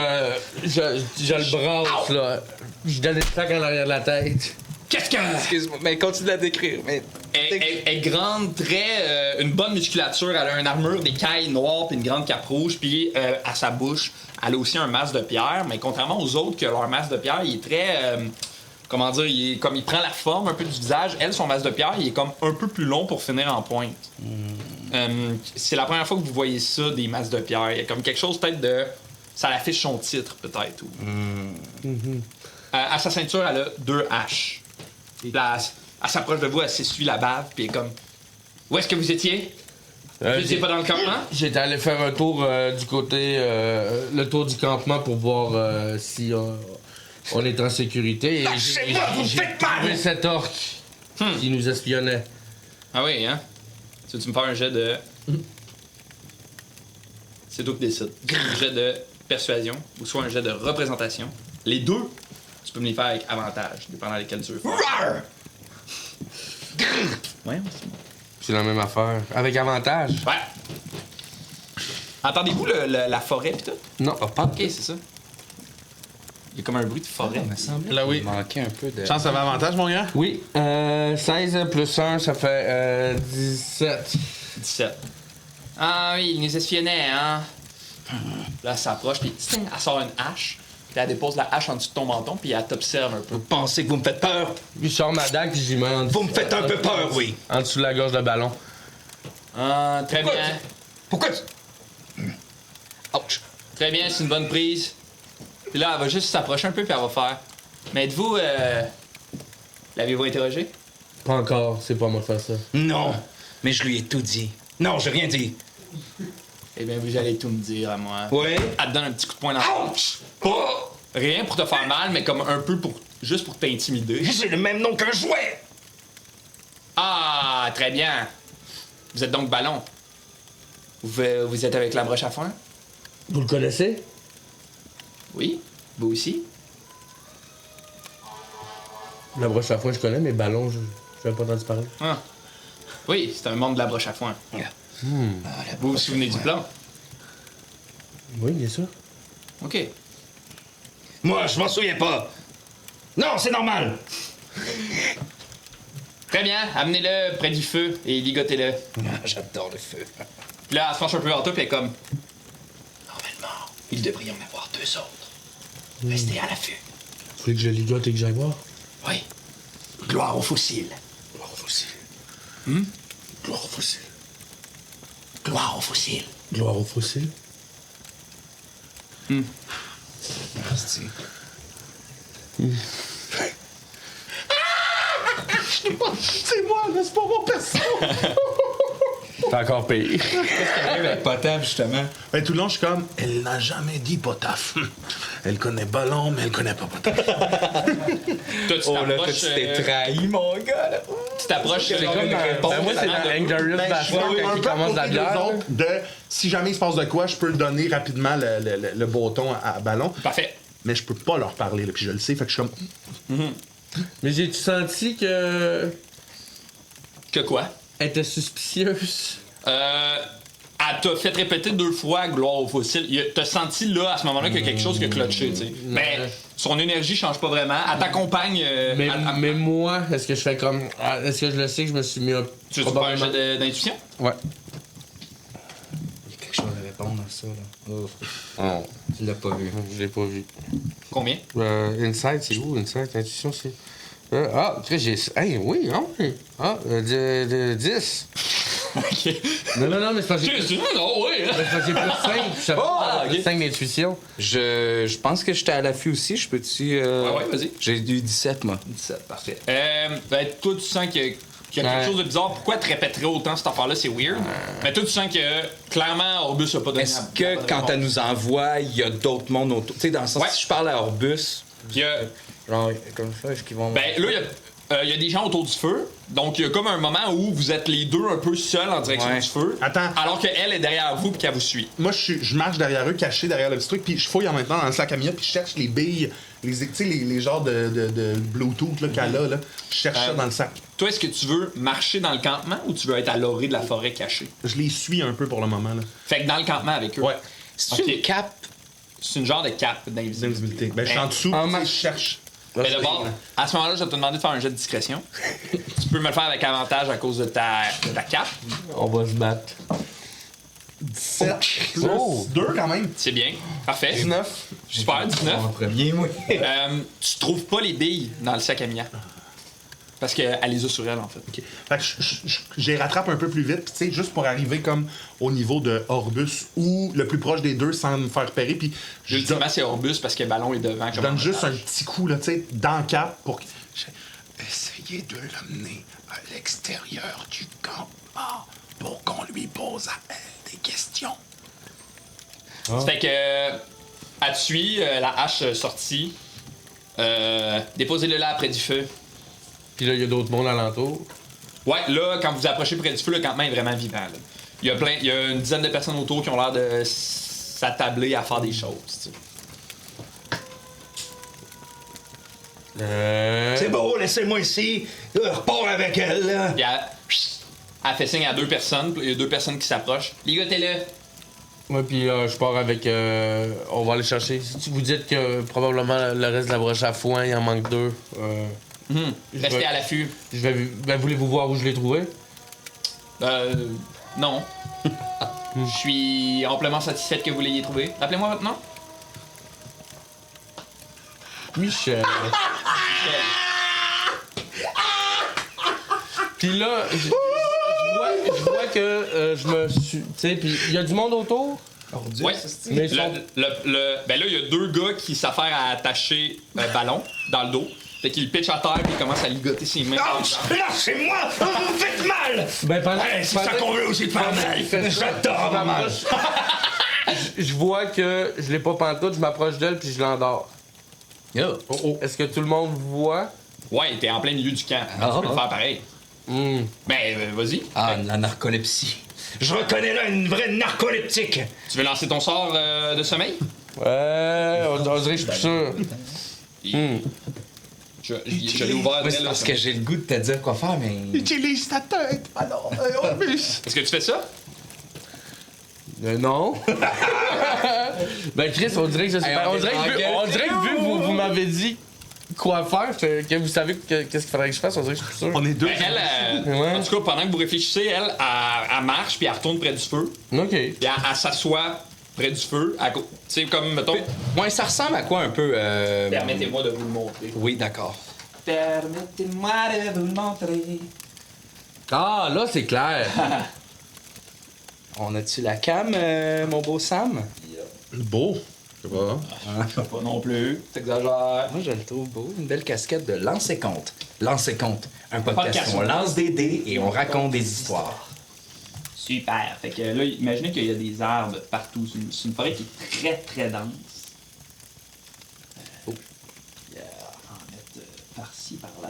le brasse, là. Je donne des claques en arrière de la tête. Qu'est-ce que... Excuse-moi, mais continue à décrire. Mais... Elle est grande, très... une bonne musculature. Elle a une armure d'écailles noires puis une grande cape rouge. Puis à sa bouche, elle a aussi un masque de pierre. Mais contrairement aux autres que leur masque de pierre, il est très... comment dire? Il prend la forme un peu du visage. Elle, son masque de pierre, il est comme un peu plus long pour finir en pointe. C'est la première fois que vous voyez ça, des masques de pierre. Il y a comme quelque chose peut-être de... Ça affiche son titre, peut-être. À sa ceinture, elle a 2 haches. Là, elle s'approche de vous, elle s'essuie la bave, puis elle est comme... Où est-ce que vous étiez? Vous étiez pas dans le campement? J'étais allé faire un tour du côté... le tour du campement pour voir si on est en sécurité. Lâchez-moi, vous me faites mal! J'ai cet orc qui nous espionnait. Ah oui, hein? Tu veux-tu me faire un jet de... C'est toi qui décides. Un jet de persuasion, ou soit un jet de représentation. Les deux, tu peux me les faire avec avantage, dépendant lesquels tu veux faire. Ouais, c'est bon. C'est la même affaire. Avec avantage. Ouais. Entendez-vous la forêt pis tout? Non. Ok, c'est ça. Il y a comme un bruit de forêt. Il me semblait Là, oui. qu'il manquait un peu de... Chance, ça avait avantage, mon gars? Oui. 16 plus 1, ça fait 17. 17. Ah oui, il nous espionnait, hein? Là, elle s'approche, puis elle sort une hache. Puis elle dépose la hache en dessous de ton menton, puis elle t'observe un peu. Vous pensez que vous me faites peur? Puis je sors ma dague, puis j'y mets en dessous. Vous me faites un peu peur, oui. En dessous de la gorge de ballon. Ah, très Pourquoi bien. Pourquoi tu... Ouch. Très bien, c'est une bonne prise. Puis là, elle va juste s'approcher un peu, puis elle va faire. Mais êtes-vous. L'avez-vous interrogé? Pas encore, c'est pas moi de faire ça. Non, mais je lui ai tout dit. Non, j'ai rien dit. Eh bien, vous allez tout me dire à moi. Ouais? Elle te donne un petit coup de poing dans la Ouch! Rien pour te faire mal, mais comme un peu pour. Juste pour t'intimider. J'ai le même nom qu'un jouet! Ah, très bien. Vous êtes donc ballon. Vous êtes avec la broche à foin? Vous le connaissez? Oui. Vous aussi? La broche à foin, je connais, mais ballon, je n'avais pas entendu parler. Ah. Oui, c'est un membre de la broche à foin. Vous vous souvenez du plan? Oui, bien sûr. OK. Moi, je m'en souviens pas. Non, c'est normal. Très bien, amenez-le près du feu et ligotez-le. Ah, j'adore le feu. Puis là, elle se penche un peu vers toi, puis elle est comme... Normalement, il devrait y en avoir 2 autres. Restez à l'affût. Vous voulez que je ligote et que j'aille voir? Oui. Gloire aux fossiles. Gloire aux fossiles. Gloire aux fossiles. Gloire aux fossiles. Gloire aux fossiles. Merci. C'est moi, laisse pas mon perso! C'est encore pire. Avec potable, justement. Ben, tout le long, je suis comme, elle n'a jamais dit potaf. Elle connaît ballon, mais elle connaît pas potaf. Toi, tu Oh là, t'approches... tu t'es trahi, mon gars, là. Tu t'approches... C'est comme une réponse. Ben moi, c'est la Angarius Bastard un quand il peu commence la côté des bière. autres de, si jamais il se passe de quoi, je peux le donner rapidement le bâton à ballon. Parfait. Mais je peux pas leur parler, là, puis je le sais, fait que je suis comme... Mais j'ai-tu senti que... Que quoi? Elle était suspicieuse? Elle t'a fait répéter 2 fois gloire au fossile. T'as senti là, à ce moment-là, qu'il y a quelque chose qui a clutché, tu sais. Mais son énergie change pas vraiment. Elle t'accompagne. Mais moi, est-ce que je fais comme... Est-ce que je le sais que je me suis mis un... Tu veux faire un jet d'intuition? Ouais. Il y a quelque chose à répondre à ça, là. Oh, Oh, tu l'as pas vu. je l'ai pas vu. Combien? Insight, c'est où? Insight, intuition, c'est... j'ai... Hey, oui, ah oui. 10. Ok. Non, mais c'est parce que... Non, oui. C'est parce que j'ai plus 5. Je sais pas, ok. 5 d'intuition. Je pense que j'étais à l'affût aussi. Je peux-tu... Ouais, vas-y. J'ai eu 17, moi. 17, parfait. Ben, toi, tu sens qu'il y a quelque chose de bizarre. Pourquoi te répéterais autant cette affaire-là? C'est weird. Mais toi, tu sens que, clairement, Orbus a pas donné... Est-ce que quand elle nous envoie, il y a d'autres mondes autour? Tu sais, dans le sens, Ouais. si je parle à Orbus, Il y a... genre, comme ça, est-ce qu'ils vont... Ben, là, il y a il y a des gens autour du feu. Donc, il y a comme un moment où vous êtes les deux un peu seuls en direction Ouais. du feu. Attends. Alors qu'elle est derrière vous et qu'elle vous suit. Moi, je marche derrière eux, caché derrière le petit truc, puis je fouille en même temps dans le sac à Mia, puis je cherche les billes, tu sais, les genres de Bluetooth là, qu'elle a, là. Je cherche ça dans le sac. Toi, est-ce que tu veux marcher dans le campement ou tu veux être à l'orée de la forêt cachée? Je les suis un peu pour le moment, là. Fait que dans le campement avec eux. Ouais. C'est Ok. une cape. C'est une genre de cape d'invisibilité. D'invisibilité. Ben, je suis en dessous, En tu sais, marche. je cherche. Mais d'abord, à ce moment-là, je vais te demander de faire un jet de discrétion. Tu peux me le faire avec avantage à cause de ta cape. On va se battre. 17 plus Oh. 2 quand même. C'est bien. Parfait. 19. Super, 19. En premier, moi. Tu trouves pas les billes dans le sac à Mia. Parce qu'elle les a sur elle, en fait. Ok. Fait que je les rattrape un peu plus vite, puis tu sais, juste pour arriver comme au niveau de Orbus ou le plus proche des deux sans me faire repérer, puis je donne, Ultimement, c'est Orbus parce que le ballon est devant. je donne juste un petit coup, là, tu sais, dans le cap pour que... Essayez de l'amener à l'extérieur du campement pour qu'on lui pose à elle des questions. Fait que. Elle te suit, la hache sortie. Déposez-le là près du feu. Puis là, il y a d'autres mondes alentour. Ouais, là, quand vous approchez près du feu, le campement est vraiment vivant. Là. Il y a une dizaine de personnes autour qui ont l'air de s'attabler à faire des choses. Tu sais. C'est beau, laissez-moi ici. Repars avec elle, là. Puis elle fait signe à deux personnes. Puis il y a deux personnes qui s'approchent. Les gars, t'es là. Ouais, puis je pars avec. On va aller chercher. Si vous dites que probablement le reste de la broche à foin, il en manque 2. Restez à l'affût. Voulez-vous voir où je l'ai trouvé? Non. Je suis amplement satisfaite que vous l'ayez trouvé. Rappelez-moi votre nom. Michel. Puis là, je vois que je me suis. Tu sais, puis il y a du monde autour. Ouais. Mais ils sont- Ben là, il y a deux gars qui s'affairent à attacher un ballon dans le dos. Fait qu'il le pitch à terre puis il commence à ligoter ses mains. Lâchez-moi! Vous me faites mal! Ben pendant. C'est ça qu'on veut aussi de faire mal! J'adore mal! Je vois que je l'ai pas pantoute, je m'approche d'elle puis je l'endors. Yo. Est-ce que tout le monde voit? Ouais, t'es en plein milieu du camp. Ah, Tu peux le ah. faire pareil. Hmm. Ben, vas-y. Ah, la narcolepsie. Je reconnais là une vraie narcoleptique! Tu veux lancer ton sort de sommeil? Ouais, on dirait que je suis plus sûr. Je l'ai ouvert. Ouais, c'est parce que j'ai le goût de te dire quoi faire, mais. Utilise ta tête, alors, Orbus. Est-ce que tu fais ça? Non. Ben Chris, on dirait que je sais Hey, pas. on On dirait est que en vu que vous m'avez dit quoi faire, que vous savez qu'est-ce qu'il faudrait que je fasse, on dirait que je suis plus sûr. On est deux. Ben, elle, Ouais. en tout cas, pendant que vous réfléchissez, elle marche puis elle retourne près du feu. Ok. Puis elle s'assoit près du feu. Tu sais, comme, mettons. Ouais, ça ressemble à quoi un peu? Permettez-moi de vous le montrer. Oui, d'accord. Permettez-moi de vous le montrer. Ah, là, c'est clair. On a-tu la cam, mon beau Sam? Beau. Je sais pas. Pas non plus. T'exagères. Moi, je le trouve beau. Une belle casquette de Lance et Compte. Lance et Compte, un podcast Podcast. où on lance des dés et on raconte des histoires. Super. Fait que là, imaginez qu'il y a des arbres partout. C'est une forêt qui est très très dense. Puis, on va en mettre par-ci, par-là.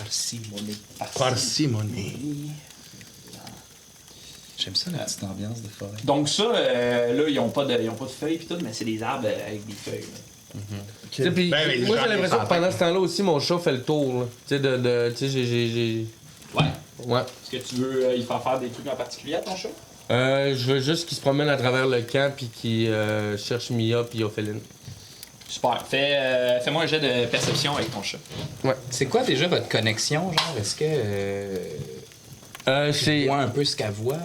Merci. On va mettre Parcimonie. J'aime ça, la petite ambiance de forêt. Donc ça, là, ils ont pas de feuilles pis tout, mais c'est des arbres avec des feuilles. là. Tu sais, puis Ben, mais moi, j'en j'ai ai l'impression pas que pendant ce temps-là aussi, mon chat fait le tour. Là. Tu sais, tu sais, j'ai. Ouais. Ouais. Est-ce que tu veux y faire des trucs en particulier à ton chat? Je veux juste qu'il se promène à travers le camp puis qu'il cherche Mia puis Ophéline. Super. Fais-moi un jet de perception avec ton chat. C'est quoi déjà votre connexion, genre? Est-ce que. C'est. vois un peu ce qu'elle voit?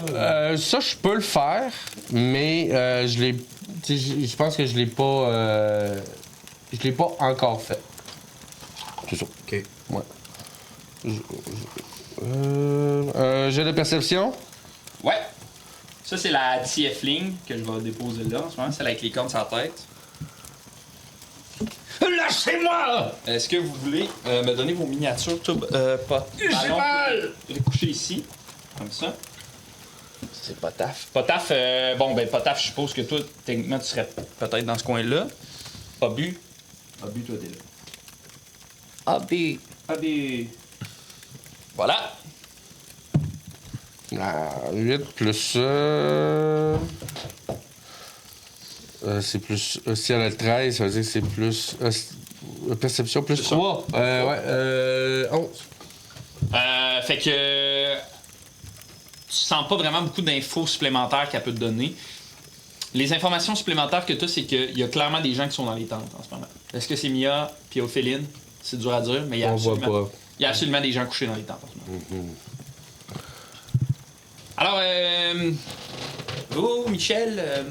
Ça, je peux le faire, mais je l'ai. Tu sais, je pense que je l'ai pas. Je l'ai pas encore fait. C'est ça. Ok. Ouais. J'ai de perception. Ouais. Ça, c'est la TF-Ling que je vais déposer là en ce moment, celle avec les cornes sur la tête. Lâchez-moi! Est-ce que vous voulez me donner vos miniatures? Pas. J'ai mal! Les coucher ici, comme ça. C'est pas taf. Potaf, Potaf, je suppose que toi, techniquement, tu serais peut-être dans ce coin-là. Obu, toi, t'es là. Hobby. Allez. Voilà. 8 plus... c'est plus... si elle a 13, ça veut dire que c'est plus... perception plus 3. Ouais, 11. Fait que... Tu sens pas vraiment beaucoup d'infos supplémentaires qu'elle peut te donner. Les informations supplémentaires que tu as, c'est qu'il y a clairement des gens qui sont dans les tentes en ce moment. Est-ce que c'est Mia puis Ophéline? C'est dur à dire, mais il y a On voit absolument... pas. Il y a absolument des gens couchés dans les tentes en ce moment. Alors, oh, Michel,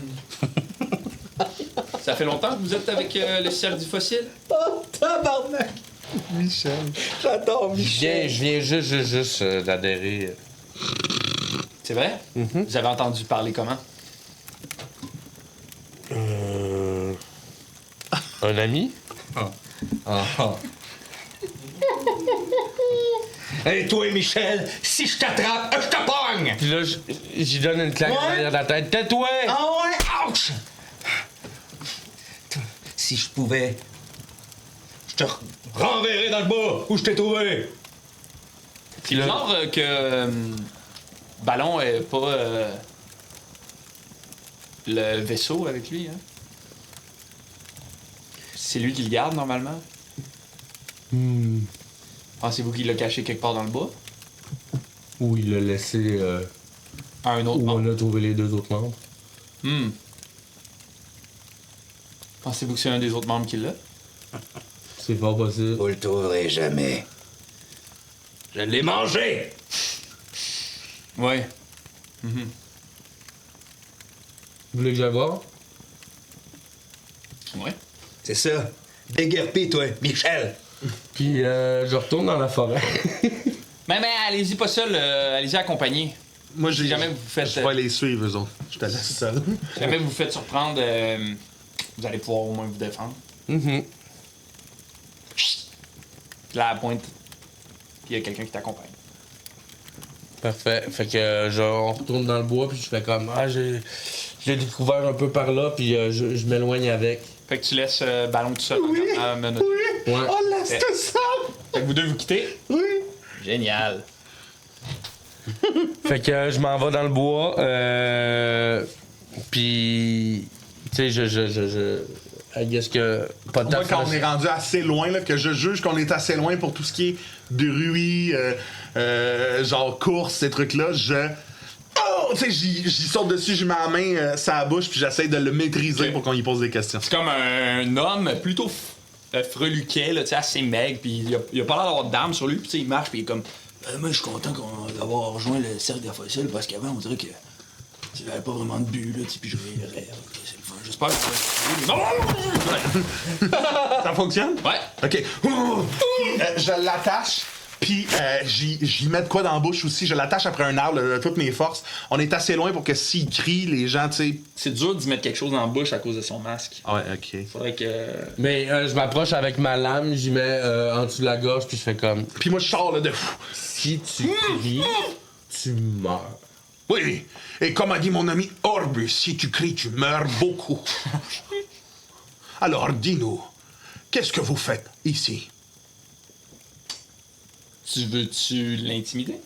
ça fait longtemps que vous êtes avec le cercle du fossile? Oh, tabarnak! Michel. J'adore Michel. Je viens juste d'adhérer. C'est vrai? Vous avez entendu parler comment? Un ami? Hey, toi, Michel, si je t'attrape, je te pogne! Puis là, j'y donne une claque derrière la tête. Tais-toi! Ah ouais? Ouch! Si je pouvais, je te renverrais dans le bas où je t'ai trouvé! C'est genre que Ballon est pas le vaisseau avec lui, hein? C'est lui qui le garde normalement? Pensez-vous qu'il l'a caché quelque part dans le bas? Ou il l'a laissé... À un autre où membre? on a trouvé les 2 autres membres. Pensez-vous que c'est un des autres membres qui l'a? C'est fort possible. Vous le trouverez jamais. Je l'ai mangé! Ouais. Vous voulez que j'aille voir? Ouais. C'est ça. Déguerpi, toi, Michel! Puis je retourne dans la forêt. Mais allez-y pas seul, allez-y accompagné. Moi, Si jamais vous faites... Je vais les suivre, eux autres. Je te laisse seul. Si jamais vous vous faites surprendre, vous allez pouvoir au moins vous défendre. Puis là, à la pointe, puis il y a quelqu'un qui t'accompagne. Parfait. Fait que on retourne dans le bois, puis je fais comme... Ah, j'ai découvert un peu par là, puis je m'éloigne avec. Fait que tu laisses Ballon tout seul. Oui. Ouais. Oh, laisse tout ça! Fait que vous deux vous quittez. Oui! Génial. Fait que je m'en vais dans le bois, puis... Tu sais, I guess que... Pas de Moi, temps quand on est rendu assez loin, là, que je juge qu'on est assez loin pour tout ce qui est bruit, genre course, ces trucs-là, Oh! Tu sais, j'y saute dessus, je mets la main sur la bouche, puis j'essaie de le maîtriser Ok. pour qu'on y pose des questions. C'est comme un homme plutôt freluquet, là, tu sais, assez maigre, puis il a pas l'air d'avoir d'armes sur lui, puis tu sais, il marche, puis il est comme... Moi, je suis content d'avoir rejoint le cercle des fossiles parce qu'avant, on dirait que j'avais pas vraiment de but, là, puis je rêve. C'est le fun. J'espère que Ça fonctionne? Ouais. OK. Je l'attache, puis j'y mets de quoi dans la bouche aussi. Je l'attache après un arbre de toutes mes forces. On est assez loin pour que s'il crie, les gens, tu sais... C'est dur d'y mettre quelque chose dans la bouche à cause de son masque. Ouais, OK. Faudrait que... Mais je m'approche avec ma lame, j'y mets en dessous de la gorge, puis je fais comme... Puis moi, je sors là de... Si tu cries, tu meurs. Oui, et comme a dit mon ami Orbus, si tu cries, tu meurs beaucoup. Alors, dis-nous, qu'est-ce que vous faites ici? Tu veux-tu l'intimider?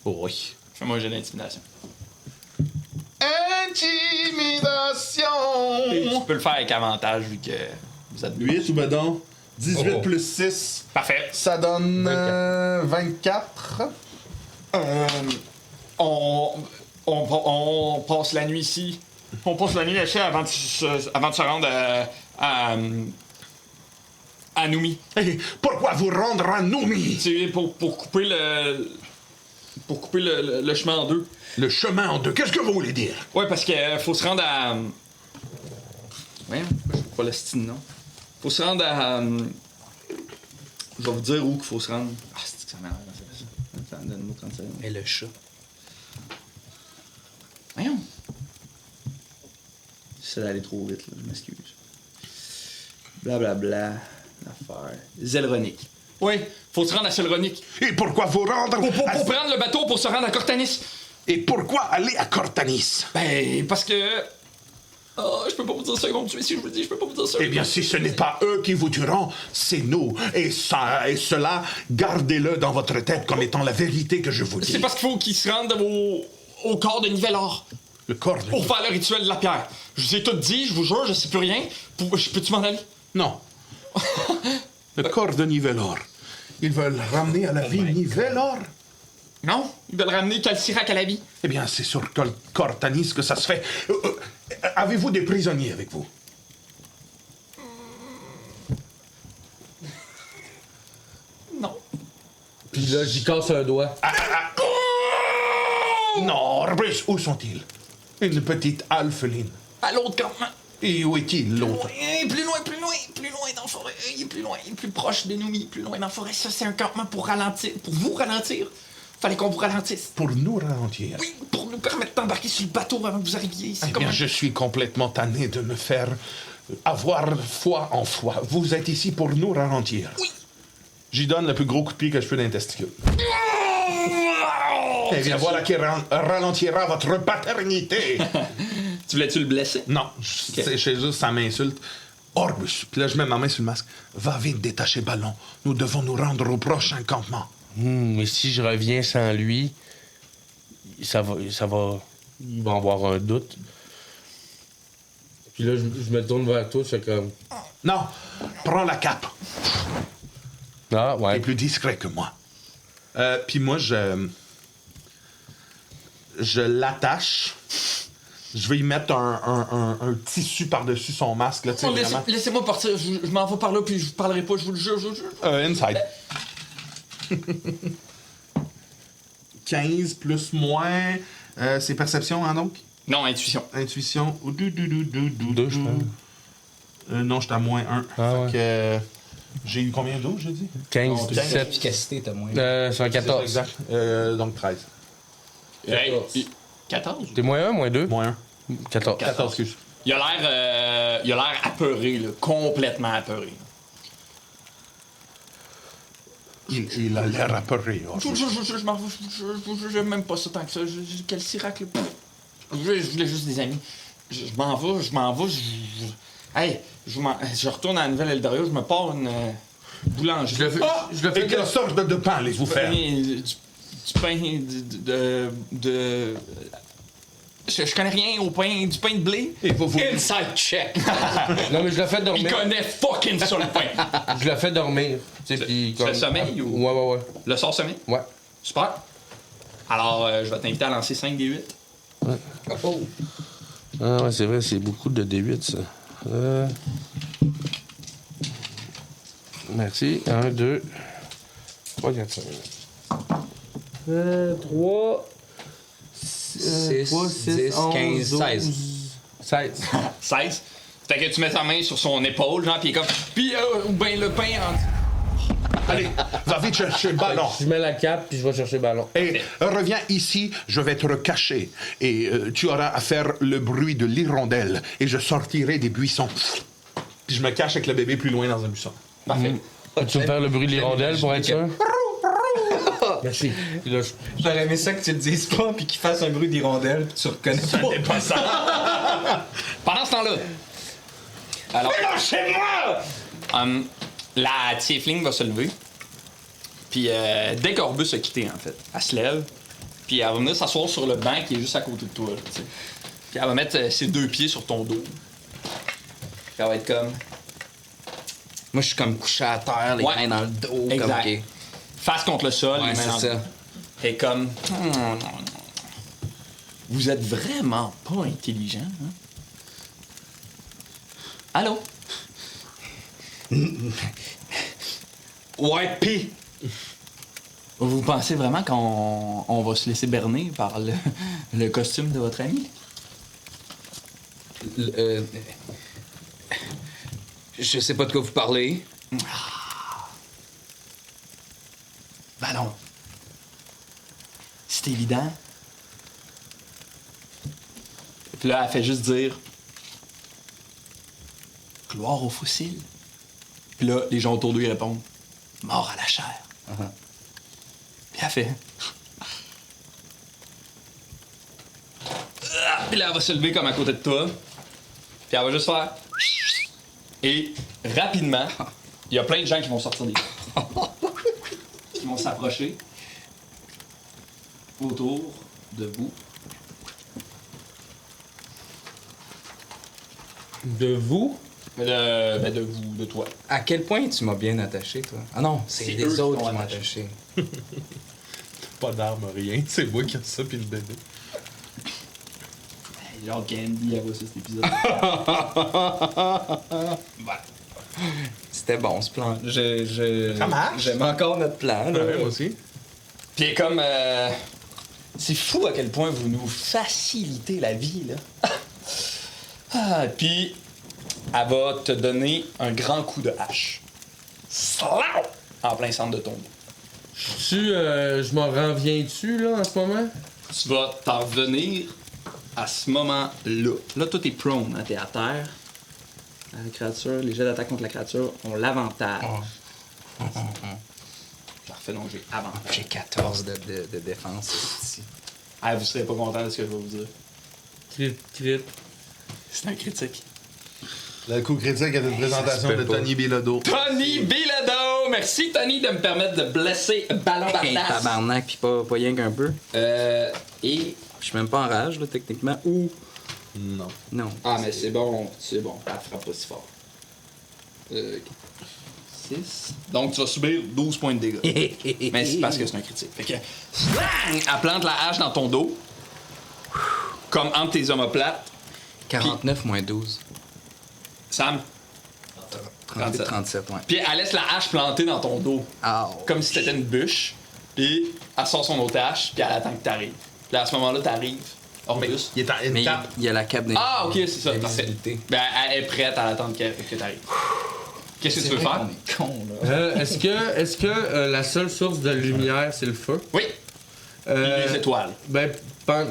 Oui. Fais-moi un jeu d'intimidation. Intimidation! Et tu peux le faire avec avantage vu que vous êtes deux. 8 ou bedon? 18 Oh. plus 6. Parfait. Ça donne 24. On passe la nuit ici. On passe la nuit ici avant de se rendre à Noumi. Et pourquoi vous rendre à Noumi? C'est pour couper le chemin en deux. Le chemin en deux, qu'est-ce que vous voulez dire? Ouais, parce qu'il faut se rendre à... Ouais, je sais pas le style, non. Faut se rendre à... Je vais vous dire où qu'il faut se rendre. Ah, c'est que ça m'énerve, ça fait ça. Donne-moi 30 secondes. Et le chat. Voyons. J'essaie d'aller trop vite, là, je m'excuse. Blablabla. L'affaire. Zelronic. Oui, faut se rendre à Zelronic. Et pourquoi vous rendre Pour à... prendre le bateau pour se rendre à Cortanis. Et pourquoi aller à Cortanis? Ben, parce que... Oh, je peux pas vous dire ça, ils vont me tuer si je vous le dis, je peux pas vous dire ça. Eh bien, si ce n'est pas eux qui vous tueront, c'est nous. Et cela, gardez-le dans votre tête comme étant la vérité que je vous dis. C'est parce qu'il faut qu'ils se rendent au corps de Nivelor Le corps de... pour faire le rituel de la pierre. Je vous ai tout dit, je vous jure, je sais plus rien. Peux-tu m'en aller? Non. Le corps de Nivelor. Ils veulent ramener à la vie Nivelor. Non, ils veulent ramener Calcirac à la vie. Eh bien, c'est sur Cortanis que ça se fait. Avez-vous des prisonniers avec vous? Non. Puis là, j'y casse un doigt. Non, Bruce, où sont-ils? Une petite alpheline. À l'autre campement. Et où est-il, l'autre? Plus loin dans la forêt. Il est plus loin, il est plus proche de nous, plus loin dans la forêt. Ça, c'est un campement pour ralentir. Pour vous ralentir. Fallait qu'on vous ralentisse. Pour nous ralentir? Oui, pour nous permettre d'embarquer sur le bateau avant que vous arriviez ici. Eh bien, je suis complètement tanné de me faire avoir foi en foi. Vous êtes ici pour nous ralentir. Oui. J'y donne le plus gros coup de pied que je peux dans les testicules. Eh bien, voilà qui ralentira votre paternité. Tu voulais-tu le blesser? Non, c'est chez eux, ça m'insulte. Orbus, puis là, je mets ma main sur le masque. Va vite détacher Ballon. Nous devons nous rendre au prochain campement. Mais si je reviens sans lui, ça va... Il va avoir un doute. Puis là, je me tourne vers toi, c'est comme... Non, prends la cape. Ah, T'es ouais. plus discret que moi. Puis moi, je l'attache. Je vais y mettre un tissu par-dessus son masque. Là, Non, vraiment. laissez-moi partir. Je m'en vais par là, puis je vous parlerai pas, je vous le jure. Inside. 15 plus moins... c'est perception, hein, donc? Non, intuition. Intuition. Deux, je pense. Non, j'étais à moins 1. Ah, ouais. Fait que... j'ai eu combien d'eau, j'ai dit? 15, 17. Efficacité, t'as moins. C'est un 14. Exact. Donc 13. Hey, 14? T'es moins 1, moins 2? Moins 1. 14. 14, excuse. Il a l'air apeuré, là. Complètement apeuré. Il a l'air apeuré. Oh. Je m'en vais. J'aime même pas ça tant que ça. Quel Sirac, là. Je voulais juste des amis. Je m'en vais. Hey, je retourne à la nouvelle Eldario, je me pars une boulangerie. Je le fais Et quelle sorte de pain allez-vous faire? Du pain de... Je connais rien au pain, du pain de blé. Et vous... Inside check. Non, mais je le fais Il dormir. connaît fucking ça le pain. Je le fais dormir. Tu sais, puis C'est le sommeil ou... Ouais. Le sort sommeil? Ouais. Super. Alors, je vais t'inviter à lancer 5 D8. Ouais. Oh. Ah ouais, c'est vrai, c'est beaucoup de D8, ça. Merci. 1, 2, 3, 4, 5. 3... 6, 10, 15, 16. 16. 16. Fait que tu mets ta main sur son épaule, genre, pis il est comme... Puis, ou ben le pain en... Allez, va vite chercher le ballon. Je mets la cape, puis je vais chercher le ballon. Et reviens ici, je vais te recacher. Et tu auras à faire le bruit de l'hirondelle. Et je sortirai des buissons. Puis je me cache avec le bébé plus loin dans un buisson. Parfait. Tu veux faire le bruit de l'hirondelle pour être sûr? Merci. Puis là, J'aurais aimé ça que tu le dises pas puis qu'il fasse un bruit d'hirondelle puis tu reconnais pas. C'est pas ça. Pendant ce temps-là... Alors... Mais lâchez-moi! La tiefling va se lever. Puis dès qu'Orbus a quitté, en fait, elle se lève. Puis elle va venir s'asseoir sur le banc qui est juste à côté de toi. Là, tu sais. Puis elle va mettre ses 2 pieds sur ton dos. Puis elle va être comme... Moi, je suis comme couché à terre, les Ouais. mains dans le dos. Exact. Comme, ok. Face contre le sol. Ouais, les mains dans c'est le- ça. Et comme... Non. Vous êtes vraiment pas intelligent, hein? Allô? Ouais, pis... Vous pensez vraiment qu'on va se laisser berner par le costume de votre ami? Je sais pas de quoi vous parlez. Ben non. C'est évident. Puis là, elle fait juste dire... Gloire aux fossiles. Puis là, les gens autour d'eux, ils répondent... Mort à la chair. Puis elle fait... Puis là, elle va se lever comme à côté de toi. Puis elle va juste faire. Et rapidement, il y a plein de gens qui vont sortir des cartes. Qui vont s'approcher autour de vous. De vous? De vous, de toi. À quel point tu m'as bien attaché, toi? Ah non, c'est C'est eux les qui autres t'ont qui m'ont attaché. attaché. Pas d'armes, rien. C'est moi qui ai ça, puis le bébé. Genre Candy, elle voit ça cet épisode. C'était bon, ce plan. Ça marche. J'aime encore notre plan. Là. Ouais, moi aussi. Puis comme. C'est fou à quel point vous nous facilitez la vie, là. Puis, elle va te donner un grand coup de hache. Slap! En plein centre de ton dos. Je m'en reviens-tu, là, en ce moment? Tu vas t'en revenir à ce moment-là. Là, toi, t'es prone, hein, t'es à terre. La créature, les jets d'attaque contre la créature ont l'avantage. Parfait, donc j'ai avantage. J'ai 14 de défense ici. Ah, vous serez pas content de ce que je vais vous dire. Crit. C'est un critique. Le coup critique est une présentation de Tony Bilodeau. Tony Bilodeau! Merci, Tony, de me permettre de blesser Ballon Hey, Bardas. tabarnak, pis pas rien qu'un peu. Et... Je suis même pas en rage, là, techniquement. Ou... Non. Non. Ah, mais c'est bon, elle frappe pas si fort. 6. Donc, tu vas subir 12 points de dégâts. Mais c'est parce que c'est un critique. Fait que... Slang! Elle plante la hache dans ton dos. Comme entre tes omoplates. 49 moins 12. Sam. 37, 37, ouais. Puis elle laisse la hache plantée dans ton dos. Oh. Comme si c'était une bûche. Puis elle sort son autre hache, puis elle attend que t'arrives. Puis à ce moment-là, t'arrives. Orbus. Il est en Mais tape. il y a la cape des... Ah, ok, c'est ça, parfait. Visibilité. Ben, elle est prête à attendre que t'arrives. Qu'est-ce que tu veux faire? On est con, là. Est-ce que la seule source de lumière, c'est le feu? Oui. Puis les étoiles. Ben,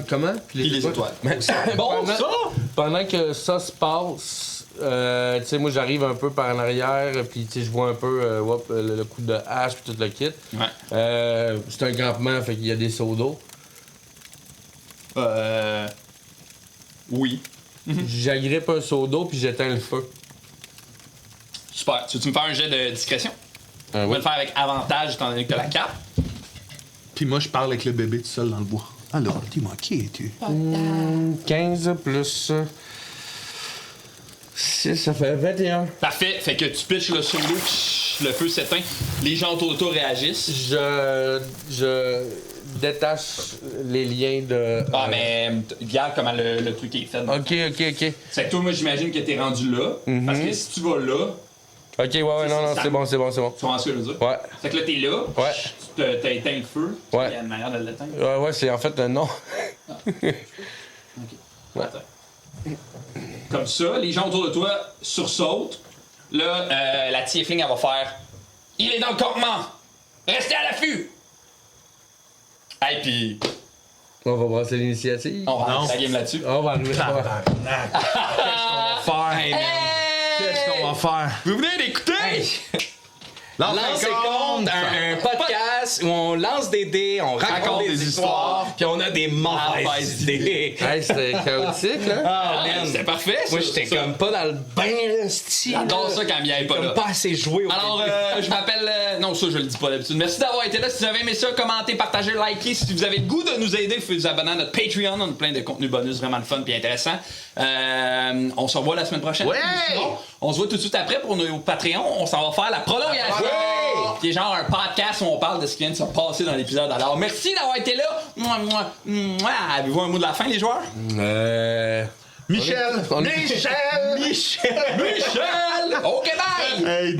comment? Puis les étoiles. Bon, pendant que ça se passe, tu sais, moi, j'arrive un peu par en arrière, puis tu sais, je vois un peu le coup de hache, puis tout le kit. Ouais. C'est un campement, fait qu'il y a des seaux d'eau. Oui. J'agrippe un seau d'eau, puis j'éteins le feu. Super. Tu veux-tu me faire un jet de discrétion? On va Oui. le faire avec avantage étant donné que t'as la cape. Puis moi, je parle avec le bébé tout seul dans le bois. Alors, dis-moi, qui es-tu? 15 plus 6, ça fait 21. Parfait. Fait que tu pitches le solo, le feu s'éteint. Les gens autour de toi réagissent. Je détache les liens de... Ah, mais regarde comment le truc est fait. Ok. C'est que toi, moi, j'imagine que t'es rendu là. Parce que si tu vas là, Ok, ouais, non, ça- c'est bon. tu vois ce que je veux dire? Ouais. Fait que là, t'es là. Ouais. T'as éteint le feu. Ouais. Il y a une manière de l'éteindre. Ouais, c'est en fait non. Ouais. Attends. Comme ça, les gens autour de toi sursautent. Là, la tiefling, elle va faire « Il est dans le campement! Restez à l'affût! » Hey, pis On va brasser l'initiative. on va la game là-dessus. On va enlever ça. Qu'est-ce qu'on va faire? Vous venez d'écouter? Lance et compte, un podcast où on lance des dés, on raconte des histoires, puis on a des mauvaises idées. Hey, c'était chaotique, là. Ah, man. C'était parfait, ça. Moi, j'étais ça. comme pas dans le bain, style. J'adore ça quand Mia est pas là. Comme pas assez joué au Alors, début. je m'appelle... non, ça, je le dis pas d'habitude. Merci d'avoir été là. Si vous avez aimé ça, commentez, partagez, likez. Si vous avez le goût de nous aider, vous pouvez vous abonner à notre Patreon. On a plein de contenus bonus vraiment le fun et intéressant. On se revoit la semaine prochaine. Ouais! Sinon, on se voit tout de suite après pour nos Patreon. On s'en va faire la prolongation. Qui est genre un podcast où on parle de ce qui vient de se passer dans l'épisode. Alors, merci d'avoir été là. Avez-vous un mot de la fin, les joueurs? Michel! On est- Michel! Michel! OK, bye! Hey!